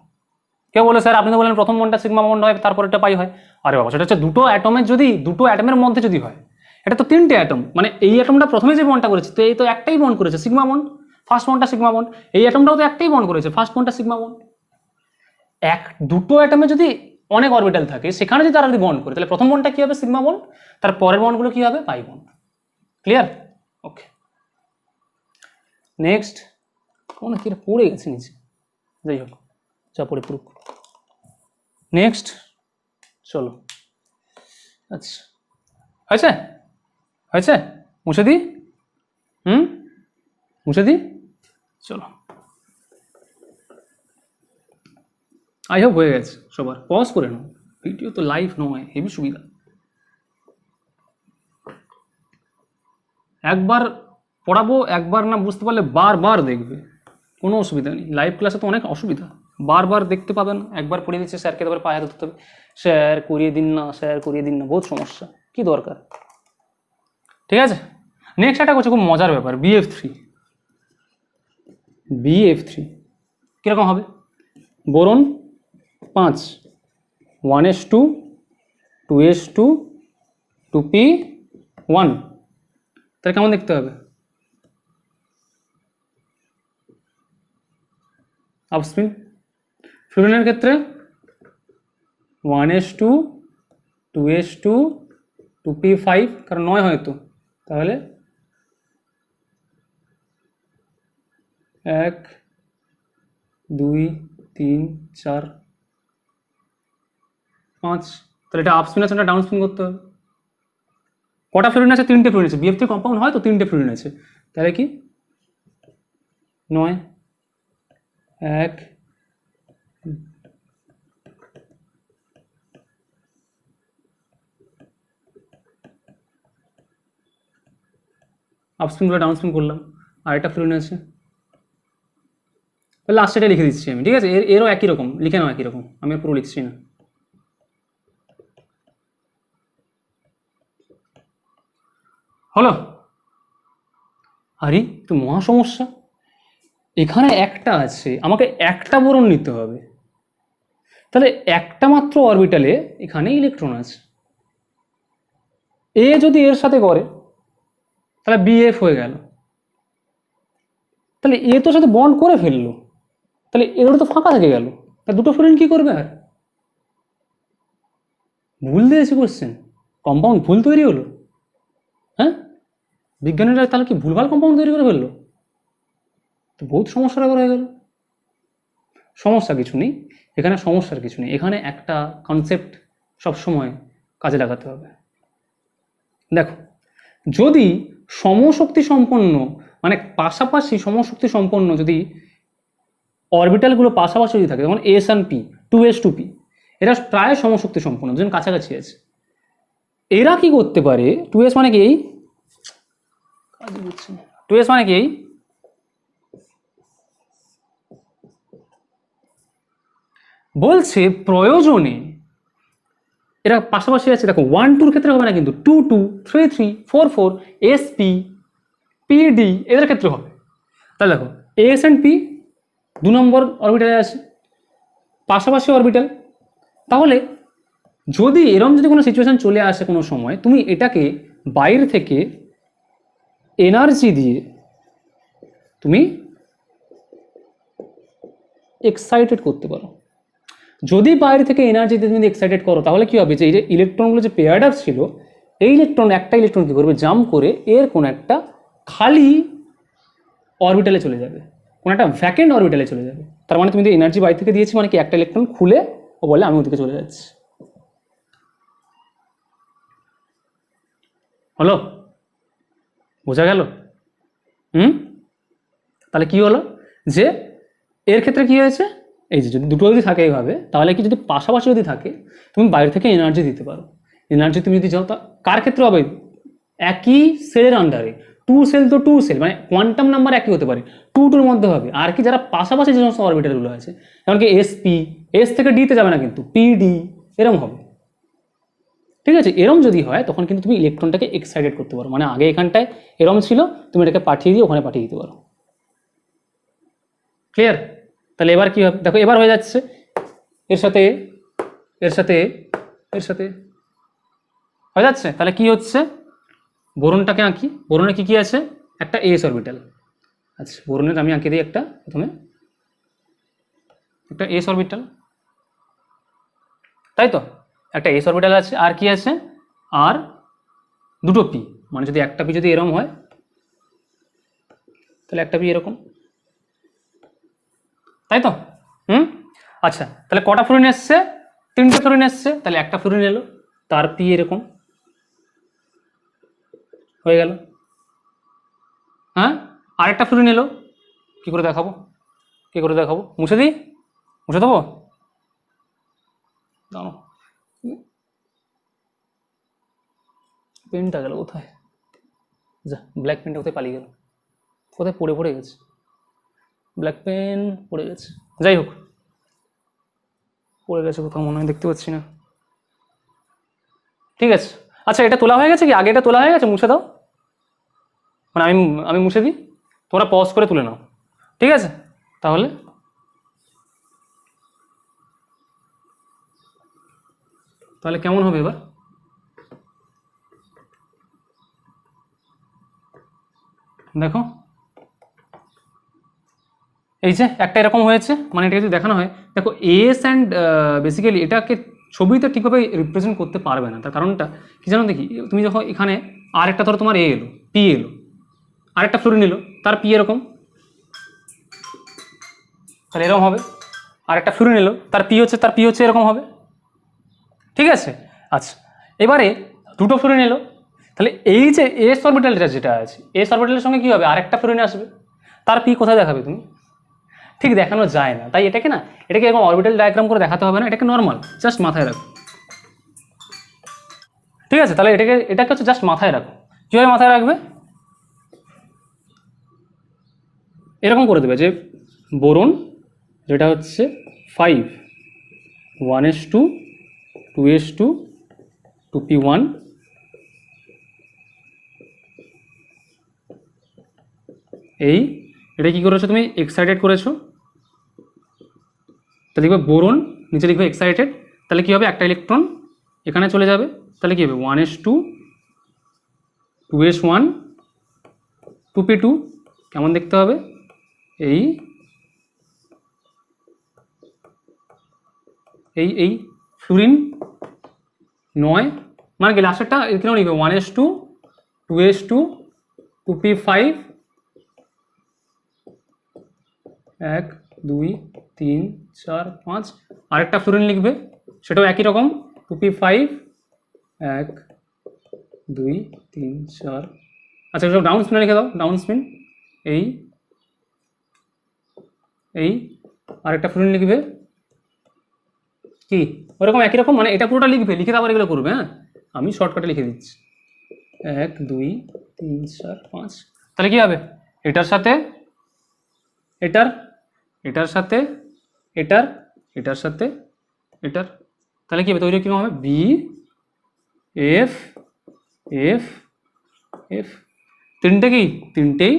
কেউ বলে স্যার আপনি তো বললেন প্রথম বন্ডটা সিগমা বন্ড হয়, তারপর এটা পাই হয়। আরে বাবা, সেটা হচ্ছে দুটো অ্যাটমের, যদি দুটো অ্যাটমের মধ্যে যদি হয়, এটা তো তিনটে অ্যাটম, মানে এই অ্যাটমটা প্রথমে যে বন্ডটা করেছে তো এই তো একটাই বন্ড করেছে সিগমা বন্ড, ফার্স্ট বন্ডটা সিগমা বন্ড। এই অ্যাটমটাও তো একটাই বন্ড করেছে, ফার্স্ট বন্ডটা সিগমা বন্ড। দুটো অ্যাটমে যদি অনেক অরবিটাল থাকে সেখানে যদি তারা যদি বন্ড করে, তাহলে প্রথম বন্ডটা কি হবে? সিগমা বন্ড, তার পরের বন্ডগুলো কি হবে? Pi bond. ক্লিয়ার? ওকে, নেক্সট। কোনো কি পড়ে গেছে নিচে, যাই হোক যা পড়ে পড়ুক। নেক্সট চলো। আচ্ছা, হয়েছে হয়েছে, মুছে দিই। মুছে দিই, চলো। আই হোপ হয়ে গেছে সবার। পজ করে নাও, ভিডিও তো লাইভ নয়, হেভি সুবিধা। একবার পড়াবো, একবার না বুঝতে পারলে বারবার দেখবে, কোনো অসুবিধা নেই। লাইভ ক্লাসে তো অনেক অসুবিধা, বারবার দেখতে পাবেন। একবার পড়িয়ে দিচ্ছে স্যারকে তারপরে পায়ে হাতে ধরতে হবে, স্যার করিয়ে দিন না, স্যার করিয়ে দিন না, বহুত সমস্যা, কি দরকার। ঠিক আছে, নেক্সট একটা করছে খুব মজার ব্যাপার, BF3। BF3 কীরকম হবে? বোরন 5, 1s2, 2s2, 2p1, তাহলে কেমন দেখতে হবে? আপস্পিন। ফ্লুরিনের ক্ষেত্রে 1s2, 2s2, 2p5, কারণ 9 হয়তো, তাহলে 1 2 3 4 5, তাহলে এটা আপস্পিন আছে, ডাউন স্পিন করতে হবে। কটা ফ্লুরিন আছে? 3টে ফ্লুরিন আছে। BF3 কম্পাউন্ড হয় তো 3টে ফ্লুরিন আছে, তাহলে কি 9 1 আপস্পিন করে ডাউন স্পিন করলাম, আর একটা ফ্লুরিন আছে। লাস্ট এটা লিখে দিচ্ছি আমি, ঠিক আছে? এরও একই রকম লিখে নাও, একই রকম, আমি পুরো লিখছি না। হলো? আরে তো মহা সমস্যা, এখানে একটা আছে, আমাকে একটা বোরন নিতে হবে, তাহলে একটা মাত্র অরবিটালে এখানে ইলেকট্রন আছে। এ যদি এর সাথে করে তাহলে BF হয়ে গেল, তাহলে এ তোর সাথে বন্ড করে ফেললো, তাহলে এগুলো তো ফাঁকা থেকে গেল, তা দুটো ফ্লোরিন কি করবে? আর ভুল দিয়েছি কোশ্চেন, কম্পাউন্ড ভুল তৈরি হলো। হ্যাঁ, বিজ্ঞানীরা তাহলে কি ভুলভাল কম্পাউন্ড তৈরি করে ফেললো, তো বহুত সমস্যাটা হয়ে গেল। সমস্যা কিছু নেই এখানে, সমস্যার কিছু নেই এখানে, একটা কনসেপ্ট সবসময় কাজে লাগাতে হবে। দেখো, যদি সমশক্তি সম্পন্ন, মানে পাশাপাশি সমশক্তি সম্পন্ন যদি অরবিটালগুলো পাশাপাশি যদি থাকে, যেমন এস অ্যান্ড পি, 2s2p, এরা প্রায় সমশক্তি সম্পন্ন, দুজন কাছাকাছি আছে, এরা কি করতে পারে, 2s মানে কি এই, 2s মানে কি এই, বলছে প্রয়োজনে এরা পাশাপাশি আছে। দেখো 1-2 ক্ষেত্রে হবে না কিন্তু, 2-2, 3-3, 4-4, sp, pd এদের ক্ষেত্রে হবে। তাহলে দেখো এস অ্যান্ড পি 2 নম্বর অরবিটালে আছে, পাশাপাশি অরবিটাল। তাহলে যদি এরকম যদি কোনো সিচুয়েশন চলে আসে কোনো সময়, তুমি এটাকে বাইরে থেকে এনার্জি দিয়ে তুমি এক্সাইটেড করতে পারো। যদি বাইরে থেকে এনার্জি দিয়ে তুমি এক্সাইটেড করো, তাহলে কি হবে, যে এই যে ইলেকট্রনগুলো যে পেয়ার্ড আপ ছিল, এই ইলেকট্রন, একটা ইলেকট্রন কী করবে, জাম্প করে এর কোনো একটা খালি অরবিটালে চলে যাবে, কোনো একটা ভ্যাকেন্ট অরবিটালে চলে যাবে। তার মানে তুমি যদি এনার্জি বাইরে থেকে দিয়েছি, মানে কি একটা ইলেকট্রন খুলে ও বলে আমি ওদিকে চলে যাচ্ছি। হলো, বোঝা গেল? তাহলে কি হলো, যে এর ক্ষেত্রে কি হয়েছে, এই যে যদি দুটো যদি থাকে এইভাবে, তাহলে কি যদি পাশাপাশি যদি থাকে, তুমি বাইরে থেকে এনার্জি দিতে পারো। এনার্জি তুমি যদি চাও, তা কার ক্ষেত্রে হবে, একই সেলের আন্ডারে, 2 সেল তো 2 সেল, মানে কোয়ান্টাম নাম্বার একই হতে পারে, 2-2-র মধ্যে হবে। আর কি যারা পাশাপাশি যে সমস্ত অরবিটালগুলো আছে, যেমন কি এসপি, এস থেকে ডিতে যাবে না কিন্তু, পিডি এরকম হবে। ঠিক আছে, এরম যদি হয় তখন কিন্তু তুমি ইলেকট্রনটাকে এক্সাইটেড করতে পারো, মানে আগে এখানটায় এরম ছিল, তুমি এটাকে পাঠিয়ে দিয়ে ওখানে পাঠিয়ে দিতে পারো। ক্লিয়ার? তাহলে এবার কি হবে, দেখো এবার হয়ে যাচ্ছে এর সাথে এর সাথে এর সাথে হয়ে যাচ্ছে। তাহলে কি হচ্ছে, বোরনটাকে আঁকি, বোরনে কি কি আছে, একটা এস অরবিটাল। আচ্ছা, বোরনের আমি আঁকে দিই একটা, প্রথমে একটা এস অরবিটাল, তাই তো, একটা এস অরবিটাল আছে, আর কি আছে, আর দুটো পি, মানে যদি একটা পি যদি এরকম হয়, তাহলে একটা পি এরকম, তাই তো। আচ্ছা, তাহলে কটা ফ্লোরিন এসছে, 3টে ফ্লোরিন এসছে, তাহলে একটা ফ্লোরিন এলো, তার পি এরকম হয়ে গেল। হ্যাঁ, আরেকটা ফ্লোরিন এলো, কি করে দেখাবো, কি করে দেখাবো, মুছে দিই, মুছে দেবো, জানো পেনটা গেল কোথায়, যা, ব্ল্যাক পেনটা কোথায় পালিয়ে গেল, কোথায় পড়ে পড়ে গেছে, ব্ল্যাক পেন পড়ে গেছে, যাই হোক, পড়ে গেছে কোথাও মনে হয়, দেখতে পাচ্ছি না। ঠিক আছে, আচ্ছা এটা তোলা হয়ে গেছে কি, আগে এটা তোলা হয়ে গেছে, মুছে দাও, মানে আমি আমি মুছে দিই, তোমরা পজ করে তুলে নাও, ঠিক আছে। তাহলে তাহলে কেমন হবে এবার, দেখো এই যে একটা এরকম হয়েছে, মানে এটা যদি দেখানো হয়, দেখো এস অ্যান্ড বেসিক্যালি এটাকে ছবিতে ঠিকভাবে রিপ্রেজেন্ট করতে পারবে না, তার কারণটা কি জানো দেখি, তুমি যখন এখানে আরেকটা ধরো তোমার এ এলো, পি এলো, আরেকটা ফ্লোরিন এলো, তার পি এরকম, তাহলে এরকম হবে, আরেকটা ফ্লোরিন এলো, তার পি হচ্ছে এরকম হবে, ঠিক আছে। আচ্ছা, এবারে দুটো ফ্লোরিন এলো, তাহলে এই যে এস অরবিটালটা যেটা আছে, এস অরবিটালের সঙ্গে কি হবে, আরেকটা ফ্লোরিন আসবে, তার পি কোথায় দেখাবে তুমি, ঠিক দেখানো যায় না, তাই এটাকে না, এটাকে এরকম অরবিটাল ডায়াগ্রাম করে দেখাতে হবে না, এটাকে নর্মাল জাস্ট মাথায় রাখো, ঠিক আছে। তাহলে এটাকে হচ্ছে জাস্ট মাথায় রাখো, কীভাবে মাথায় রাখবে, এরকম করে দেবে যে বোরন যেটা হচ্ছে 5, 1s2, 2s2, 2p1, এই এটা কি করেছো তুমি, এক্সাইটেড করেছো, তাহলে লিখবে বোরন, নিচে লিখবে এক্সাইটেড, তাহলে কি হবে, একটা ইলেকট্রন এখানে চলে যাবে, তাহলে কি হবে 1s2, 2s1, 2p2, কেমন দেখতে হবে, এই এই ফ্লুরিন 9 মানে কি লাস্টেরটা কিরকম লিখবে 1s2 2s2 2p5 1 2 3 4 5 আরেকটা ফ্লুরিন লিখবে সেটাও একই রকম 2p5 1 2 3 4 আচ্ছা সব ডাউন স্পিন লিখে দাও ডাউন স্পিন এই আরেকটা ফ্লুরিন লিখবে কি ওরকম একই রকম মানে এটা পুরোটা লিখবে লিখে আবার এগুলো করবে হ্যাঁ আমি শর্টকাটে লিখে দিচ্ছি 1 2 3 4 5 তাহলে কি হবে এটার সাথে এটার সাথে এটার সাথে এটার তাহলে কি হবে তৈরি কিরকম হবে বি এফ এফ এফ তিনটেই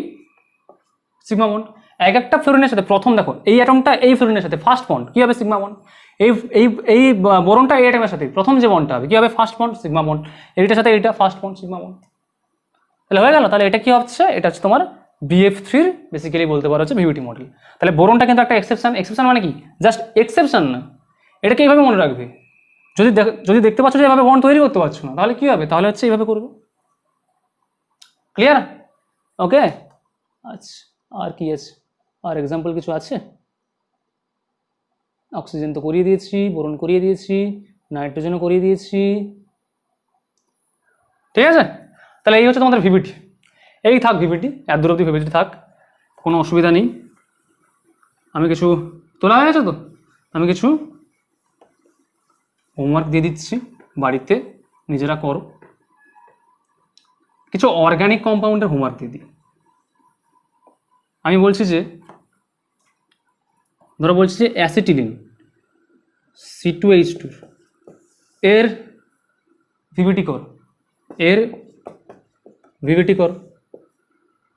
সিগমা বন্ড এক একটা ফ্লোরিনের সাথে প্রথম দেখো এই অ্যাটমটা এই ফ্লোরিনের সাথে ফার্স্ট বন্ড কি হবে সিগমা বন্ড এই এই এই বোরনটা এই অ্যাটমের সাথে প্রথম যে বন্ডটা হবে কি হবে ফার্স্ট বন্ড সিগমা বন্ড এইটার সাথে এইটা ফার্স্ট বন্ড সিগমা বন্ড তাহলে হয়ে গেল তাহলে এটা কি হচ্ছে এটা হচ্ছে তোমার BF3 বেসিক্যালি বলতে পারো হচ্ছে ভিভিটি মডেল তাহলে বোরনটা কিন্তু একটা এক্সেপশন মানে কি জাস্ট এক্সেপশন না এটাকে এইভাবে মনে রাখবে যদি দেখতে পাচ্ছ যে এভাবে বন্ড তৈরি করতে পারছো না তাহলে কি হবে তাহলে হচ্ছে এইভাবে করবে ক্লিয়ার ওকে আচ্ছা আর কি আছে আর এক্সাম্পল কিছু আছে অক্সিজেন তো করিয়ে দিয়েছি বোরন করিয়ে দিয়েছি নাইট্রোজেনও করিয়ে দিয়েছি ঠিক আছে তাহলে এই হচ্ছে তোমাদের ভিভিটি এই থাক ভিভিটি এত দূর অব্দি ভিভিটি থাক কোনো অসুবিধা নেই আমি কিছু তোলা হয়ে গেছে তো আমি কিছু হোমওয়ার্ক দিয়ে দিচ্ছি বাড়িতে নিজেরা করো কিছু অর্গানিক কম্পাউন্ডের হোমওয়ার্ক দিয়ে দিই আমি বলছি যে ধরো বলছি যে অ্যাসিটিলিন C2H2 এর ভিভিটি কর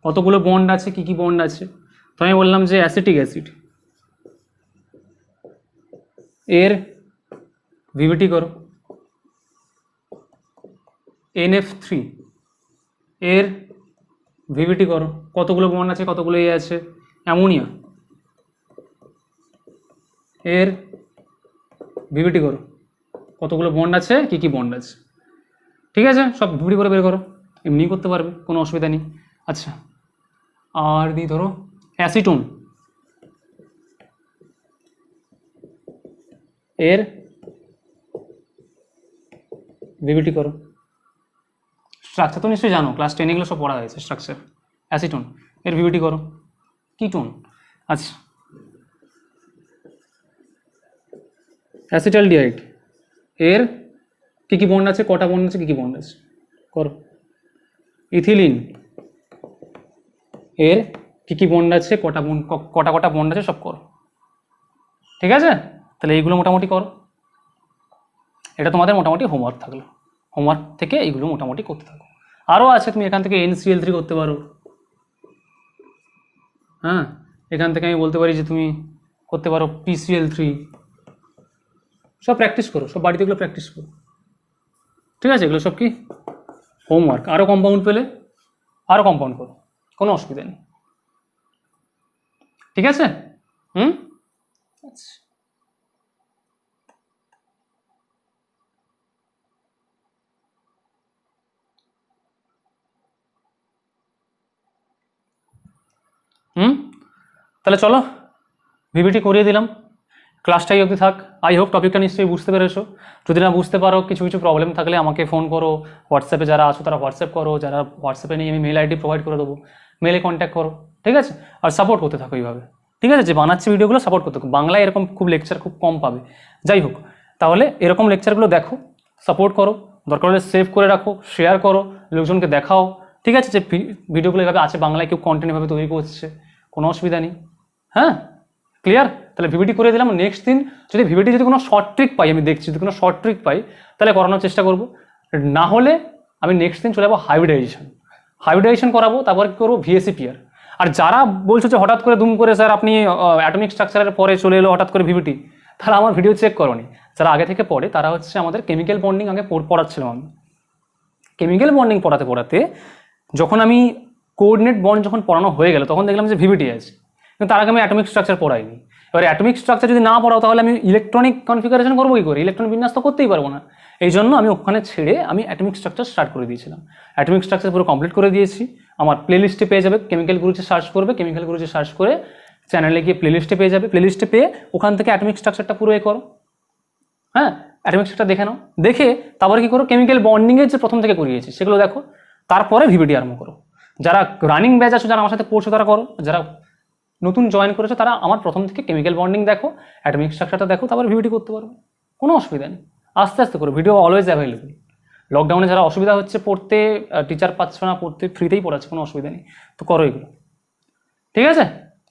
কতগুলো বন্ড আছে কি কি বন্ড আছে তো আমি বললাম যে অ্যাসিটিক অ্যাসিড এর ভিভিটি করো NF3 এর ভিভিটি করো কতগুলো বন্ড আছে কতগুলো এ আছে অ্যামোনিয়া এর ভিভিটি করো কতগুলো বন্ড আছে কি কি বন্ড আছে ঠিক আছে সব ভিভিটি করে বের করো এমনি করতে পারবে কোনো অসুবিধা নেই আচ্ছা আর দি ধরো অ্যাসিটোন এর ভিভিটি করো স্ট্রাকচার তো নিশ্চয়ই জানো ক্লাস 10 এগুলো সব পড়া হয়েছে স্ট্রাকচার অ্যাসিটোন এর ভিভিটি করো কিটোন আচ্ছা অ্যাসিটালডিহাইড এর কি কি বন্ড আছে কটা বন্ড আছে কি কি বন্ড আছে করো ইথিলিন এর কি কি বন্ড আছে কটা বন্ড আছে সব করো ঠিক আছে তাহলে এইগুলো মোটামুটি করো এটা তোমাদের মোটামুটি হোমওয়ার্ক থাকলো হোমওয়ার্ক থেকে এইগুলো মোটামুটি করতে থাকো আরও আছে তুমি এখান থেকে NCl3 করতে পারো হ্যাঁ এখান থেকে আমি বলতে পারি যে তুমি করতে পারো PCl3 সব প্র্যাকটিস করো সব বাড়িতে এগুলো প্র্যাকটিস করো ঠিক আছে এগুলো সব কি হোমওয়ার্ক আরও কম্পাউন্ড পেলে আরও কম্পাউন্ড করো কোনো অসুবিধা নেই ঠিক আছে আচ্ছা তাহলে চলো ভিভিটি করিয়ে দিলাম ক্লাসটাই অবধি থাক আই হোপ টপিকটা নিশ্চয়ই বুঝতে পেরেছো যদি না বুঝতে পারো কিছু প্রবলেম থাকলে আমাকে ফোন করো হোয়াটসঅ্যাপে যারা আছো তারা হোয়াটসঅ্যাপ করো যারা হোয়াটসঅ্যাপে নেই আমি মেল আইডি প্রোভাইড করে দেবো মেলে কন্ট্যাক্ট করো ঠিক আছে আর সাপোর্ট করতে থাকো এইভাবে ঠিক আছে যে বানাচ্ছি ভিডিওগুলো সাপোর্ট করতে থাকো বাংলায় এরকম খুব লেকচার খুব কম পাবে যাই হোক তাহলে এরকম লেকচারগুলো দেখো সাপোর্ট করো দরকার হলে সেভ করে রাখো শেয়ার করো লোকজনকে দেখাও ঠিক আছে যে ভিডিওগুলো এভাবে আছে বাংলায় কেউ কন্টেন্ট এভাবে তৈরি করছে কোনো অসুবিধা নেই হ্যাঁ ক্লিয়ার তাহলে ভিভিটি করে দিলাম নেক্সট দিন যদি ভিভিটি যদি কোনো শর্ট ট্রিক পাই আমি দেখছি যদি কোনো শর্ট ট্রিক পাই তাহলে করানোর চেষ্টা করব না হলে আমি নেক্সট দিন চলে যাবো হাইব্রিডাইজেশন করাবো তারপর কি করবো VSEPR আর যারা বলছো যে হঠাৎ করে দুম করে স্যার আপনি অ্যাটমিক স্ট্রাকচারের পরে চলে এলো হঠাৎ করে ভিভিটি তাহলে আমার ভিডিও চেক করোনি যারা আগে থেকে পড়ে তারা হচ্ছে আমাদের কেমিক্যাল বন্ডিং আগে পড়াচ্ছিলাম আমি কেমিক্যাল বন্ডিং পড়াতে যখন আমি কোঅর্ডিনেট বন্ড যখন পড়ানো হয়ে গেল তখন দেখলাম যে ভিভিটি আছে কিন্তু তার আগে আমি অ্যাটমিক স্ট্রাকচার পড়াইনি এবার অ্যাটমিক স্ট্রাকচার যদি না পড়াও তাহলে আমি ইলেকট্রনিক কনফিগারেশন করবো কি করে, ইলেকট্রনিক বিন্যাস তো করতেই পারবো না। এই জন্য আমি ওখানে ছেড়ে আমি অ্যাটমিক স্ট্রাকচার স্টার্ট করে দিয়েছিলাম। অ্যাটমিক স্ট্রাকচার পুরো কমপ্লিট করে দিয়েছি। আমার প্লেলিস্টে পেয়ে যাবে, কেমিক্যাল গুরুজে সার্চ করবে, কেমিক্যাল গুরুজে সার্চ করে চ্যানেলে গিয়ে প্লেলিস্টে পেয়ে যাবে, প্লেলিস্টে পেয়ে ওখান থেকে অ্যাটমিক স্ট্রাকচারটা পুরো করো। হ্যাঁ, অ্যাটমিক স্ট্রাকচার দেখে নাও, দেখে তারপরে কি করো, কেমিক্যাল বন্ডিংয়ের যে প্রথম থেকে করিয়েছি সেগুলো দেখো, তারপরে ভিভিটি আরম্ভ করো। যারা রানিং ব্যাচ আছো, যারা আমার সাথে পড়ছো তারা করো, যারা নতুন জয়েন করেছো তারা আমার প্রথম থেকে কেমিক্যাল বন্ডিং দেখো, অ্যাটমিক স্ট্রাকচারটা দেখো, তারপরে ভিভিটি করতে পারবে, কোনো অসুবিধা নেই। আস্তে আস্তে করো, ভিডিও অলওয়েজ অ্যাভেলেবল। লকডাউনে যারা অসুবিধা হচ্ছে পড়তে, টিচার পাচ্ছে না পড়তে, ফ্রিতেই পড়াচ্ছে, কোনো অসুবিধা নেই, তো করো এগুলো। ঠিক আছে,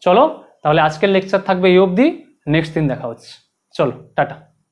চলো তাহলে আজকের লেকচার থাকবে এই অবধি, নেক্সট দিন দেখা হচ্ছে, চলো টাটা।